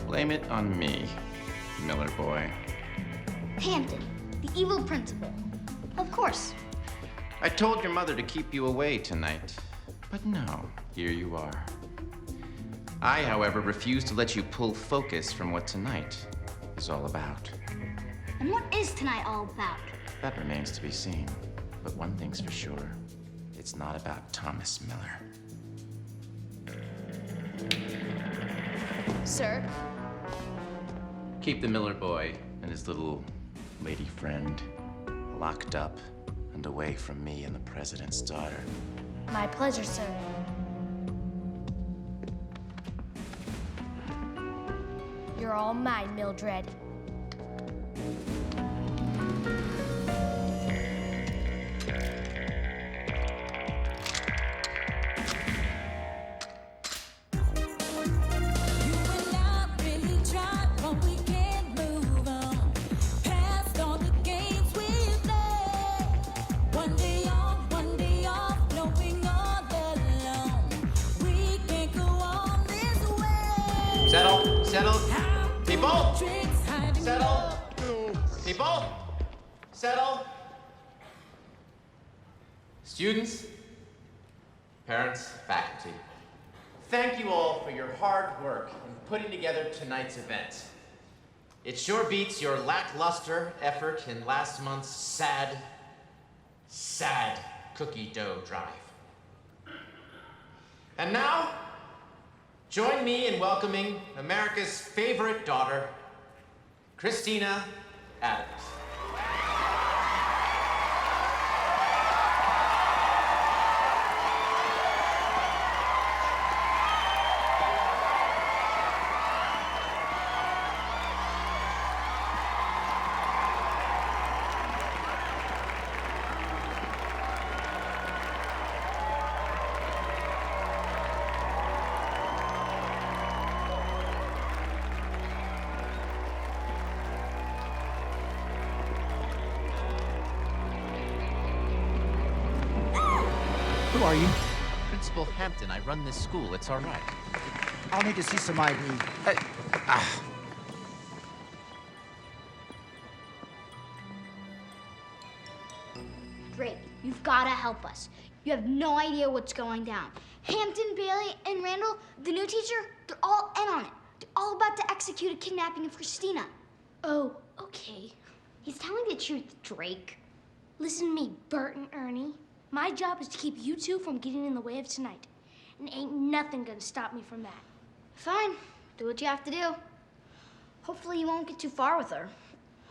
Blame it on me, Miller boy. Hampton, the evil principal. Of course. I told your mother to keep you away tonight, but no, here you are. I, however, refuse to let you pull focus from what tonight is all about. And what is tonight all about? That remains to be seen, but one thing's for sure. It's not about Thomas Miller. Sir? Keep the Miller boy and his little lady friend locked up and away from me and the president's daughter. My pleasure, sir. You're all mine, Mildred. Settle, settle. People! Settle. People! Settle. Students, parents, faculty, thank you all for your hard work in putting together tonight's event. It sure beats your lackluster effort in last month's sad cookie dough drive. And now, join me in welcoming America's favorite daughter, Christina Adams. Who are you? Principal Hampton, I run this school. It's all right. I'll need to see some ID. Drake, you've got to help us. You have no idea what's going down. Hampton, Bailey, and Randall, the new teacher, they're all in on it. They're all about to execute a kidnapping of Christina. Oh, okay. He's telling the truth, Drake. Listen to me, Bart and Ernie. My job is to keep you two from getting in the way of tonight. And ain't nothing gonna stop me from that. Fine. Do what you have to do. Hopefully you won't get too far with her.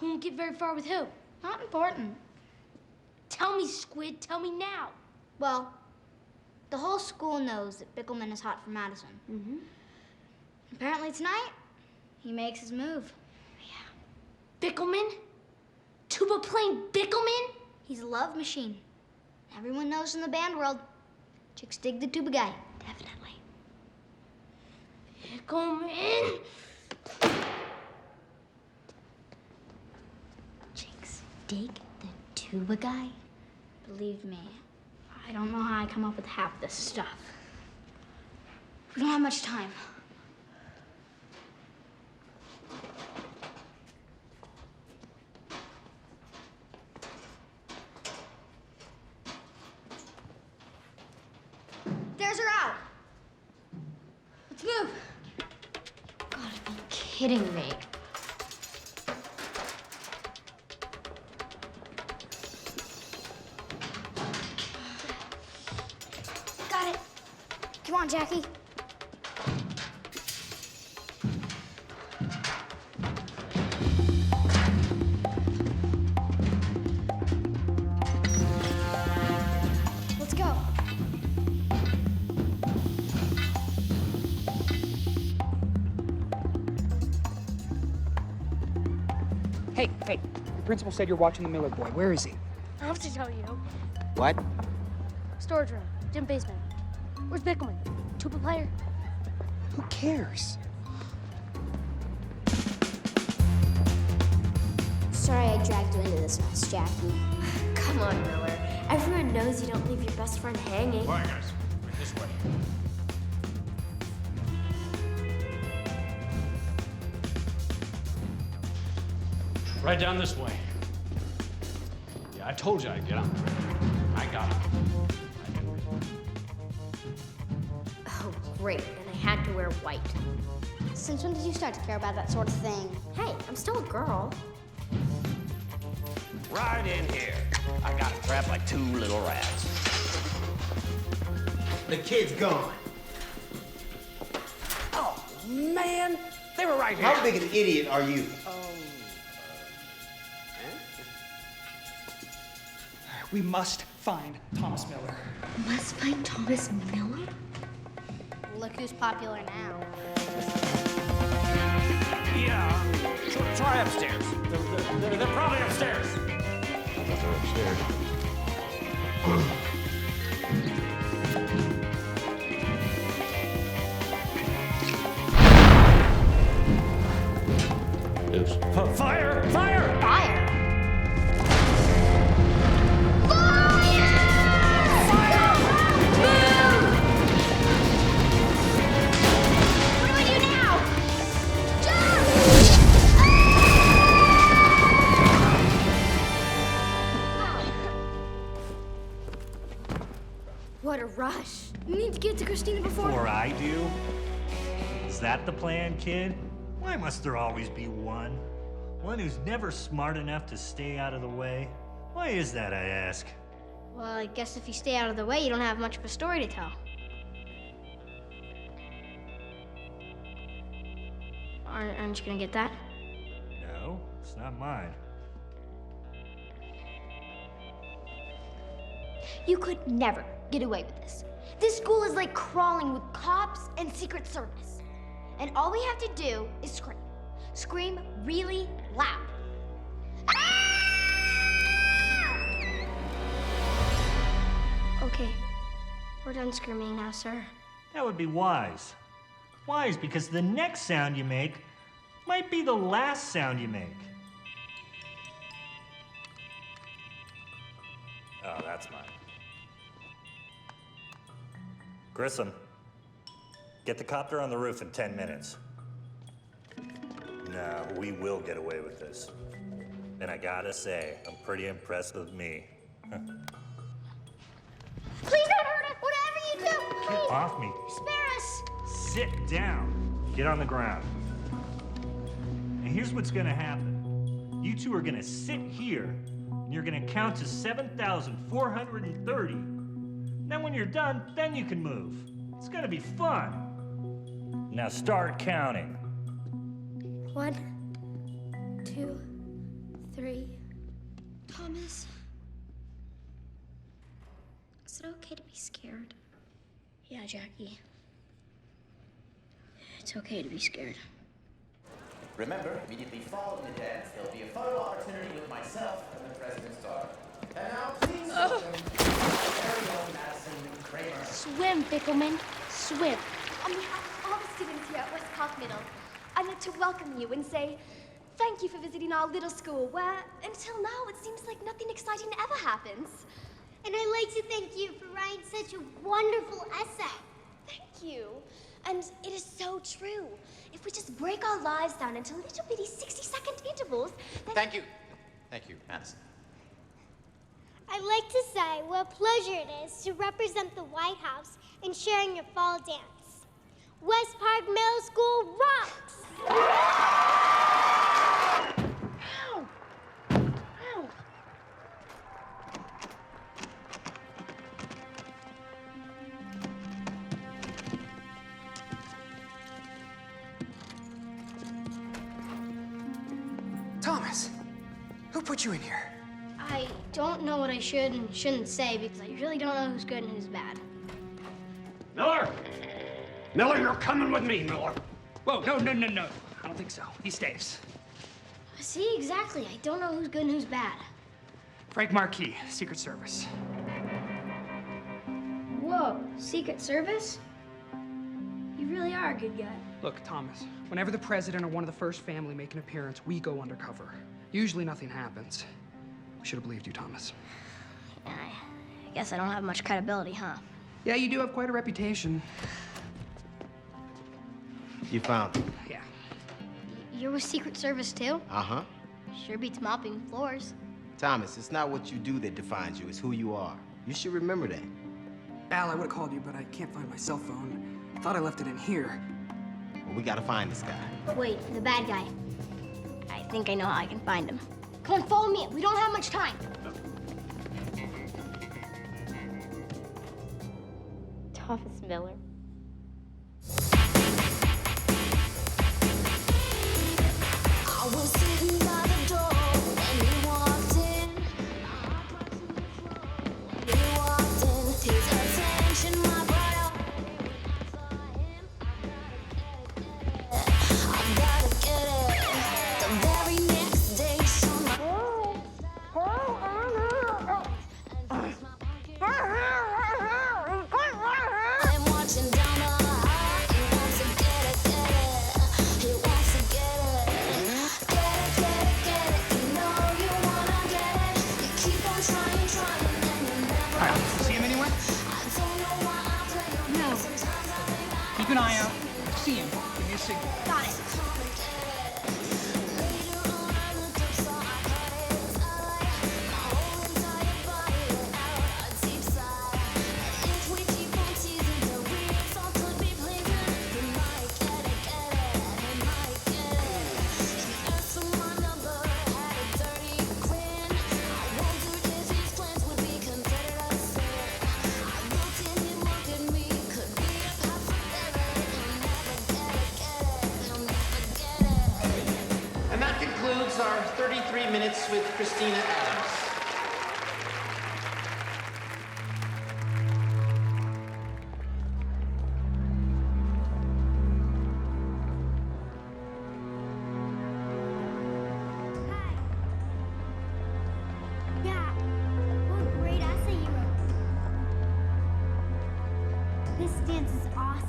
Won't get very far with who? Not important. Tell me, Squid. Tell me now. Well, the whole school knows that Bickleman is hot for Madison. Mm-hmm. Apparently tonight, he makes his move. Yeah. Bickleman? Tuba playing Bickleman? He's a love machine. Everyone knows in the band world, chicks dig the tuba guy. Definitely. Bickleman! Chicks dig the tuba guy? Believe me, I don't know how I come up with half this stuff. We don't have much time. There's her out. Let's move. Gotta be kidding me. Got it. Come on, Jackie. Hey, the principal said you're watching the Miller boy. Where is he? I have to tell you. What? Storage room, gym basement. Where's Bickelman? Tuba player? Who cares? Sorry I dragged you into this mess, Jackie. Come on, Miller. Everyone knows you don't leave your best friend hanging. Come on, guys. Right this way. Right down this way. Yeah, I told you I'd get him. I got him. Oh, great. And I had to wear white. Since when did you start to care about that sort of thing? Hey, I'm still a girl. Right in here. I got him trapped like 2 little rats. The kid's gone. Oh, man. They were right here. How big an idiot are you? We must find Thomas Miller. Must find Thomas Miller? Look who's popular now. Yeah. Try upstairs. They're probably upstairs. I thought they were upstairs. Oops. Fire! Fire! Fire? What a rush. We need to get to Christina Before I do? Is that the plan, kid? Why must there always be one? One who's never smart enough to stay out of the way? Why is that, I ask? Well, I guess if you stay out of the way, you don't have much of a story to tell. Aren't you gonna get that? No, it's not mine. You could never get away with this. This school is like crawling with cops and Secret Service. And all we have to do is scream. Scream really loud. Okay, we're done screaming now, sir. That would be wise. Wise because the next sound you make might be the last sound you make. Oh, that's mine. Grissom, get the copter on the roof in 10 minutes. No, we will get away with this. And I gotta say, I'm pretty impressed with me. Please don't hurt us, whatever you do. Get off me. Spare us. Sit down. Get on the ground. And here's what's gonna happen. You two are gonna sit here, and you're gonna count to 7,430. Then when you're done, then you can move. It's gonna be fun. Now start counting. 1, 2, 3. Thomas. Is it okay to be scared? Yeah, Jackie. It's okay to be scared. Remember, immediately following the dance, there'll be a photo opportunity with myself and the president's daughter. And now, please welcome very own Madison Kramer. Swim, Bickelman. Swim. On behalf of all the students here at West Park Middle, I'd like to welcome you and say thank you for visiting our little school where, until now, it seems like nothing exciting ever happens. And I'd like to thank you for writing such a wonderful essay. Thank you. And it is so true. If we just break our lives down into little bitty 60-second intervals, then... Thank you. Thank you, Madison. I'd like to say what a pleasure it is to represent the White House in sharing your fall dance. West Park Middle School rocks! Ow! Ow! Thomas, who put you in here? I don't know what I should and shouldn't say because I really don't know who's good and who's bad. Miller! Miller, you're coming with me, Miller. Whoa, no. I don't think so. He stays. See, exactly. I don't know who's good and who's bad. Frank Marquis, Secret Service. Whoa, Secret Service? You really are a good guy. Look, Thomas, whenever the president or one of the first family make an appearance, we go undercover. Usually nothing happens. We should have believed you, Thomas. Yeah, I guess I don't have much credibility, huh? Yeah, you do have quite a reputation. You found him. Yeah. You're with Secret Service, too? Uh-huh. Sure beats mopping floors. Thomas, it's not what you do that defines you, it's who you are. You should remember that. Al, I would have called you, but I can't find my cell phone. I thought I left it in here. Well, we gotta find this guy. Wait, the bad guy. I think I know how I can find him. Come on, follow me. We don't have much time. Thomas Miller. I was sitting by the door when he walked in. He walked in, his attention, my brother. I gotta get it. The very next day, show my I'm watching down on the high. He wants to get it. He wants to get it. Get it. You know you wanna get it. You keep on trying, and you never. All right, see him anywhere? I don't know why I play your No. Sometimes I think I Keep an eye out. See him. Give me a signal. Got it. And that concludes our 33 minutes with Christina Adams. Yeah. What a great essay you wrote. This dance is awesome.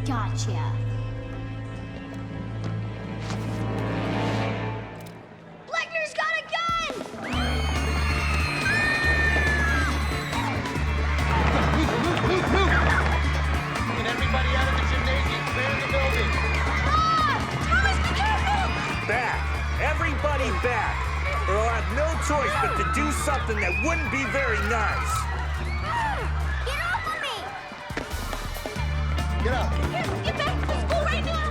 Gotcha. Blackner's got a gun! Get everybody out of the gymnasium. Clear the building. Thomas, be careful! Back! Everybody back! Or I'll have no choice but to do something that wouldn't be very nice. Get off of me! Get up. Get back to school right now!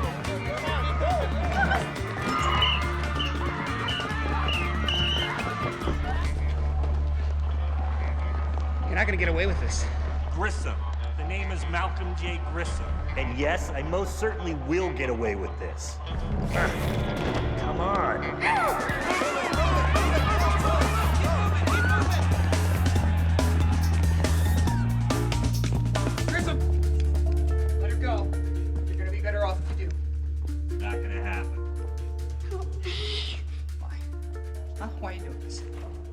You're not gonna get away with this. Grissom. The name is Malcolm J. Grissom. And yes, I most certainly will get away with this. Come on. Grissom! Let her go. You're gonna be better off if you do. Not gonna happen. Why? Huh? Why are you doing this?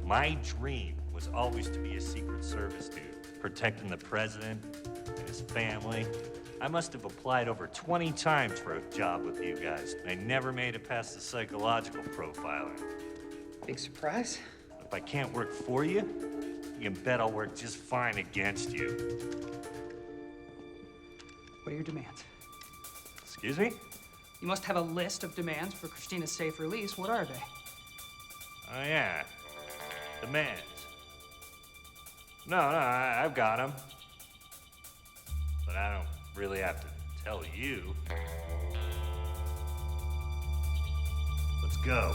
My dream was always to be a Secret Service dude, protecting the president and his family. I must have applied over 20 times for a job with you guys. I never made it past the psychological profiling. Big surprise? If I can't work for you, you can bet I'll work just fine against you. What are your demands? Excuse me? You must have a list of demands for Christina's safe release. What are they? Oh, yeah. Demands. No, I've got them. But I don't really have to tell you. Let's go.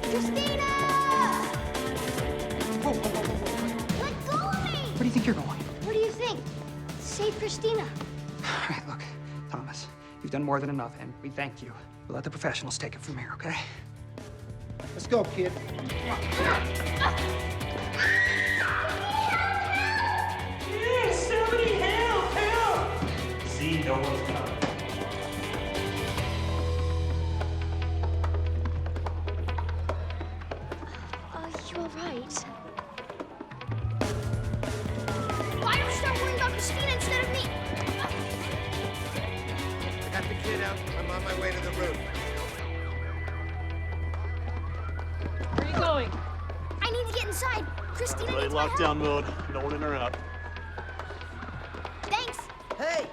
Christina! Whoa. Let go of me! Where do you think you're going? What do you think? Save Christina. All right, look, Thomas, you've done more than enough, and we thank you. We'll let the professionals take it from here, okay? Let's go, kid. Somebody help! one more time. You all right? Why don't you start worrying about Christina instead of me? I got the kid out. I'm on my way to the roof. Where are you going? I need to get inside. Christina needs my help. Lockdown mode. No one in or out. Thanks. Hey!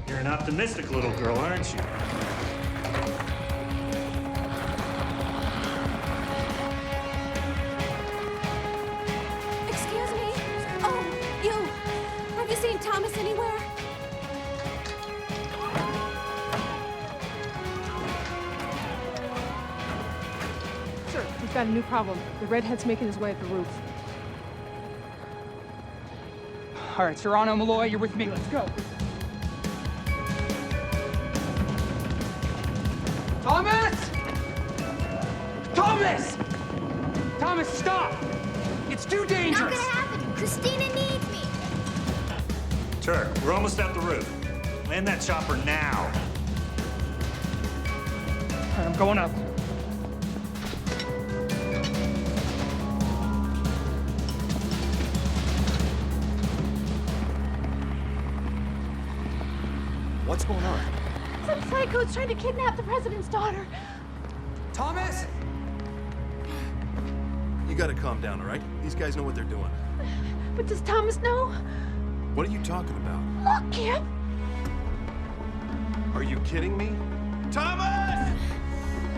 You're an optimistic little girl, aren't you? Excuse me? Oh, you. Have you seen Thomas anywhere? Sir, we've got a new problem. The redhead's making his way up the roof. All right, Serrano, Malloy, you're with me. Let's go. Thomas! Thomas! Thomas, stop! It's too dangerous! Not gonna happen. Christina needs me. Turk, we're almost at the roof. Land that chopper now. All right, I'm going up. What's going on? Some psycho's trying to kidnap the president's daughter. Thomas! You gotta calm down, all right? These guys know what they're doing. But does Thomas know? What are you talking about? Look, Kip! Are you kidding me? Thomas!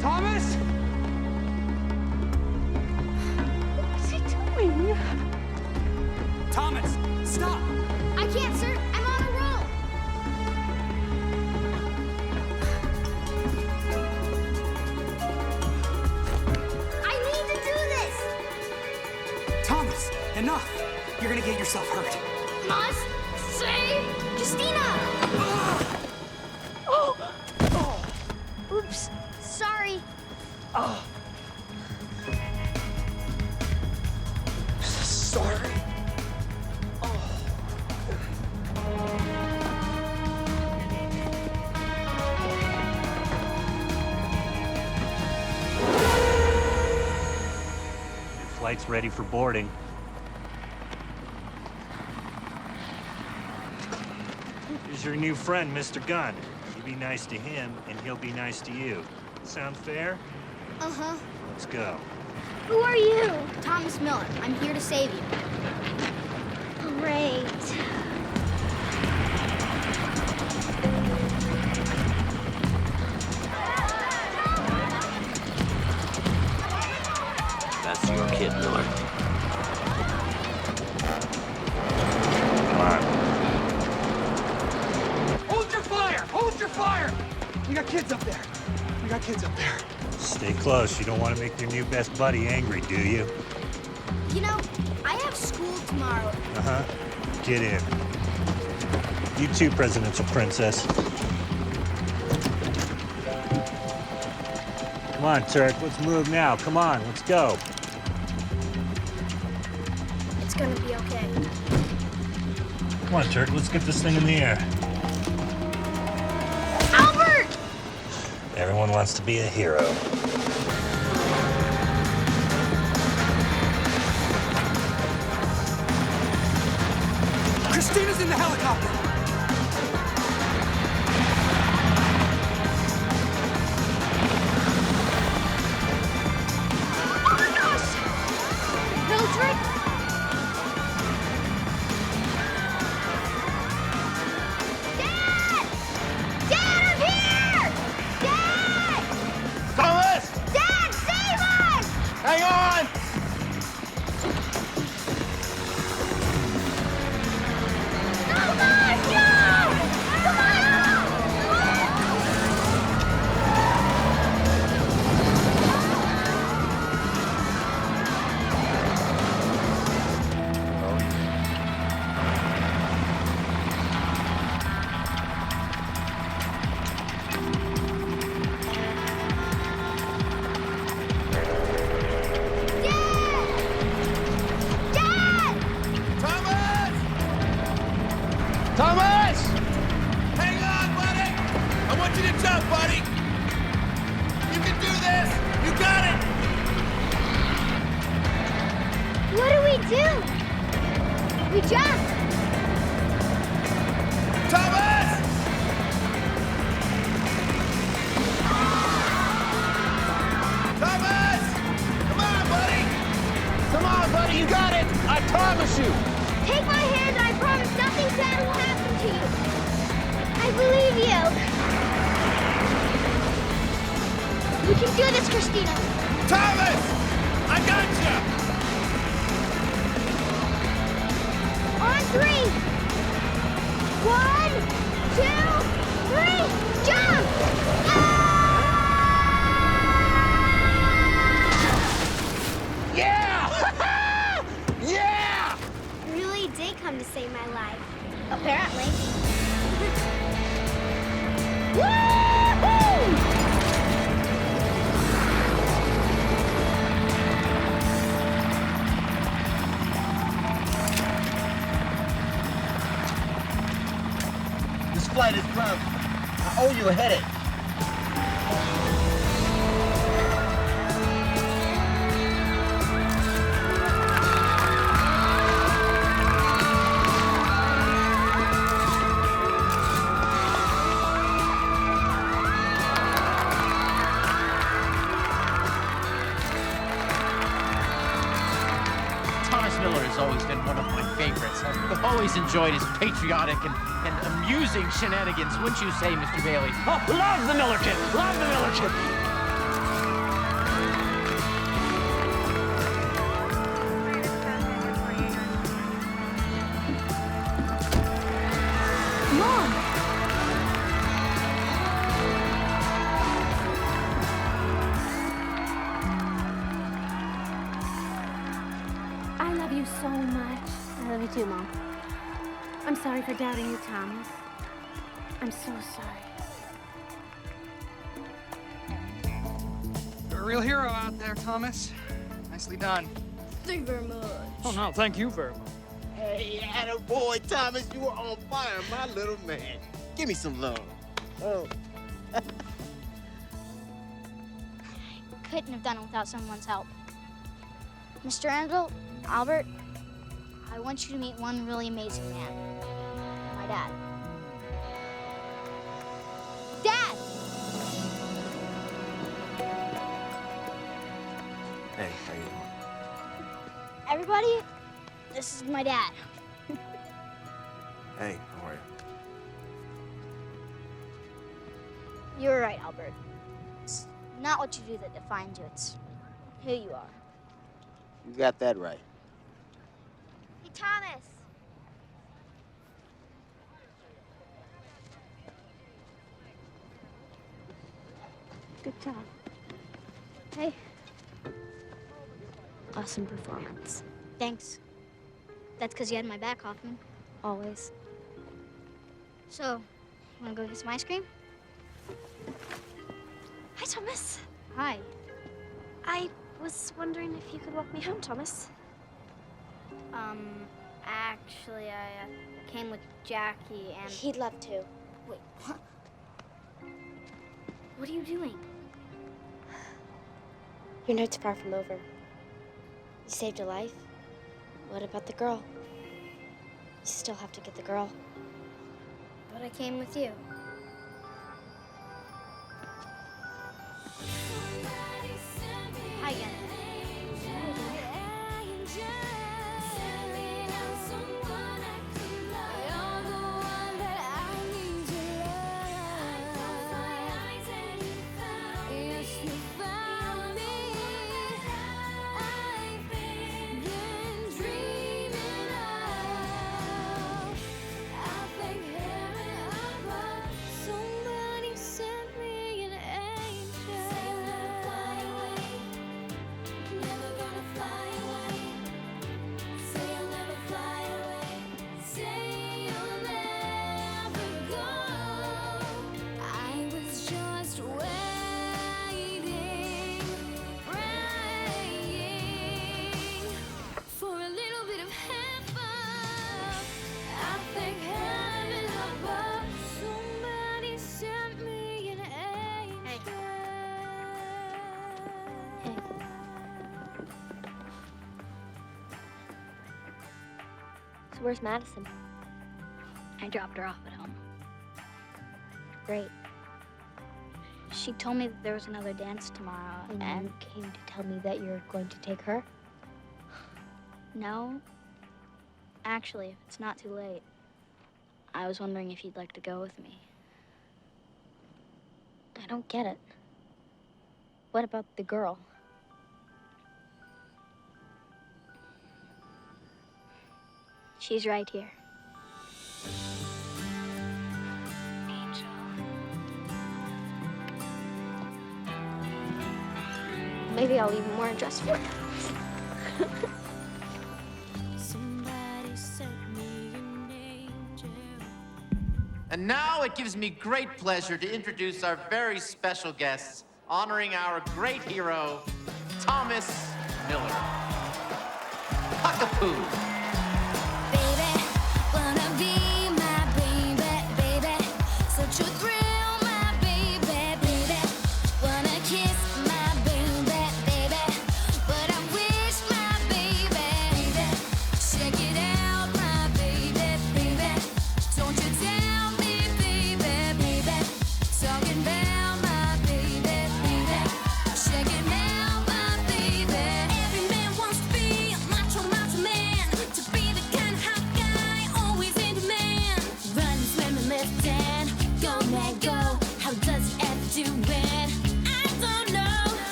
Thomas! What's he doing? Thomas, stop! I can't, sir. I'm on a roll. I need to do this. Thomas, enough! You're gonna get yourself hurt. Must save Christina. Oh! Oops. Sorry. Sorry. Your flight's ready for boarding. Here's your new friend, Mr. Gunn. You be nice to him, and he'll be nice to you. Sound fair? Uh-huh. Let's go. Who are you? Thomas Miller. I'm here to save you. Great. That's your kid, Miller. Come on. Hold your fire! Hold your fire! We got kids up there. We got kids up there. Stay close. You don't want to make your new best buddy angry, do you? You know, I have school tomorrow. Uh-huh. Get in. You too, presidential princess. Come on, Turk. Let's move now. Come on, let's go. It's gonna be okay. Come on, Turk. Let's get this thing in the air. Albert! Everyone wants to be a hero. Christina's in the helicopter. Oh my gosh! Mildred? Dad! Dad, I'm here! Dad! Thomas! Dad, save us! Hang on! Thomas, no! Come on! do. We jump. Thomas! Thomas! Come on, buddy! Come on, buddy, you got it! I promise you! Take my hand, I promise nothing bad will happen to you. I believe you. We can do this, Christina. Thomas! I got you! On 3. 1, 2, 3, jump! Yeah! Yeah! You really did come to save my life. Apparently. This flight is grounded. I owe you a headache. Thomas Miller has always been one of my favorites. I've always enjoyed his patriotic and amusing shenanigans, wouldn't you say, Mr. Bailey? Oh, love the Miller Kid! Love the Miller Kid! Mom! I love you so much. I love you too, Mom. I'm sorry for doubting you, Thomas. I'm so sorry. You're a real hero out there, Thomas. Nicely done. Thank you very much. Oh, no, thank you very much. Hey, attaboy, Thomas, you were on fire, my little man. Give me some love. Oh. Couldn't have done it without someone's help. Mr. Angel, Albert, I want you to meet one really amazing man. My dad. Dad! Hey, how you doing? Everybody, this is my dad. Hey, how are you? You're right, Albert. It's not what you do that defines you, it's who you are. You got that right. Hey, Thomas. Good job. Hey. Awesome performance. Thanks. That's because you had my back, Hoffman. Always. So, wanna go get some ice cream? Hi, Thomas. Hi. I was wondering if you could walk me home, Thomas. Actually, I came with Jackie and... He'd love to. Wait, what? What are you doing? Your night's far from over. You saved a life. What about the girl? You still have to get the girl. But I came with you. Hi again. So where's Madison? I dropped her off at home. Great. She told me that there was another dance tomorrow, And you came to tell me that you're going to take her? No. Actually, if it's not too late, I was wondering if you'd like to go with me. I don't get it. What about the girl? She's right here. Maybe I'll even wear a dress for her. And now it gives me great pleasure to introduce our very special guests, honoring our great hero, Thomas Miller. Huckapoo.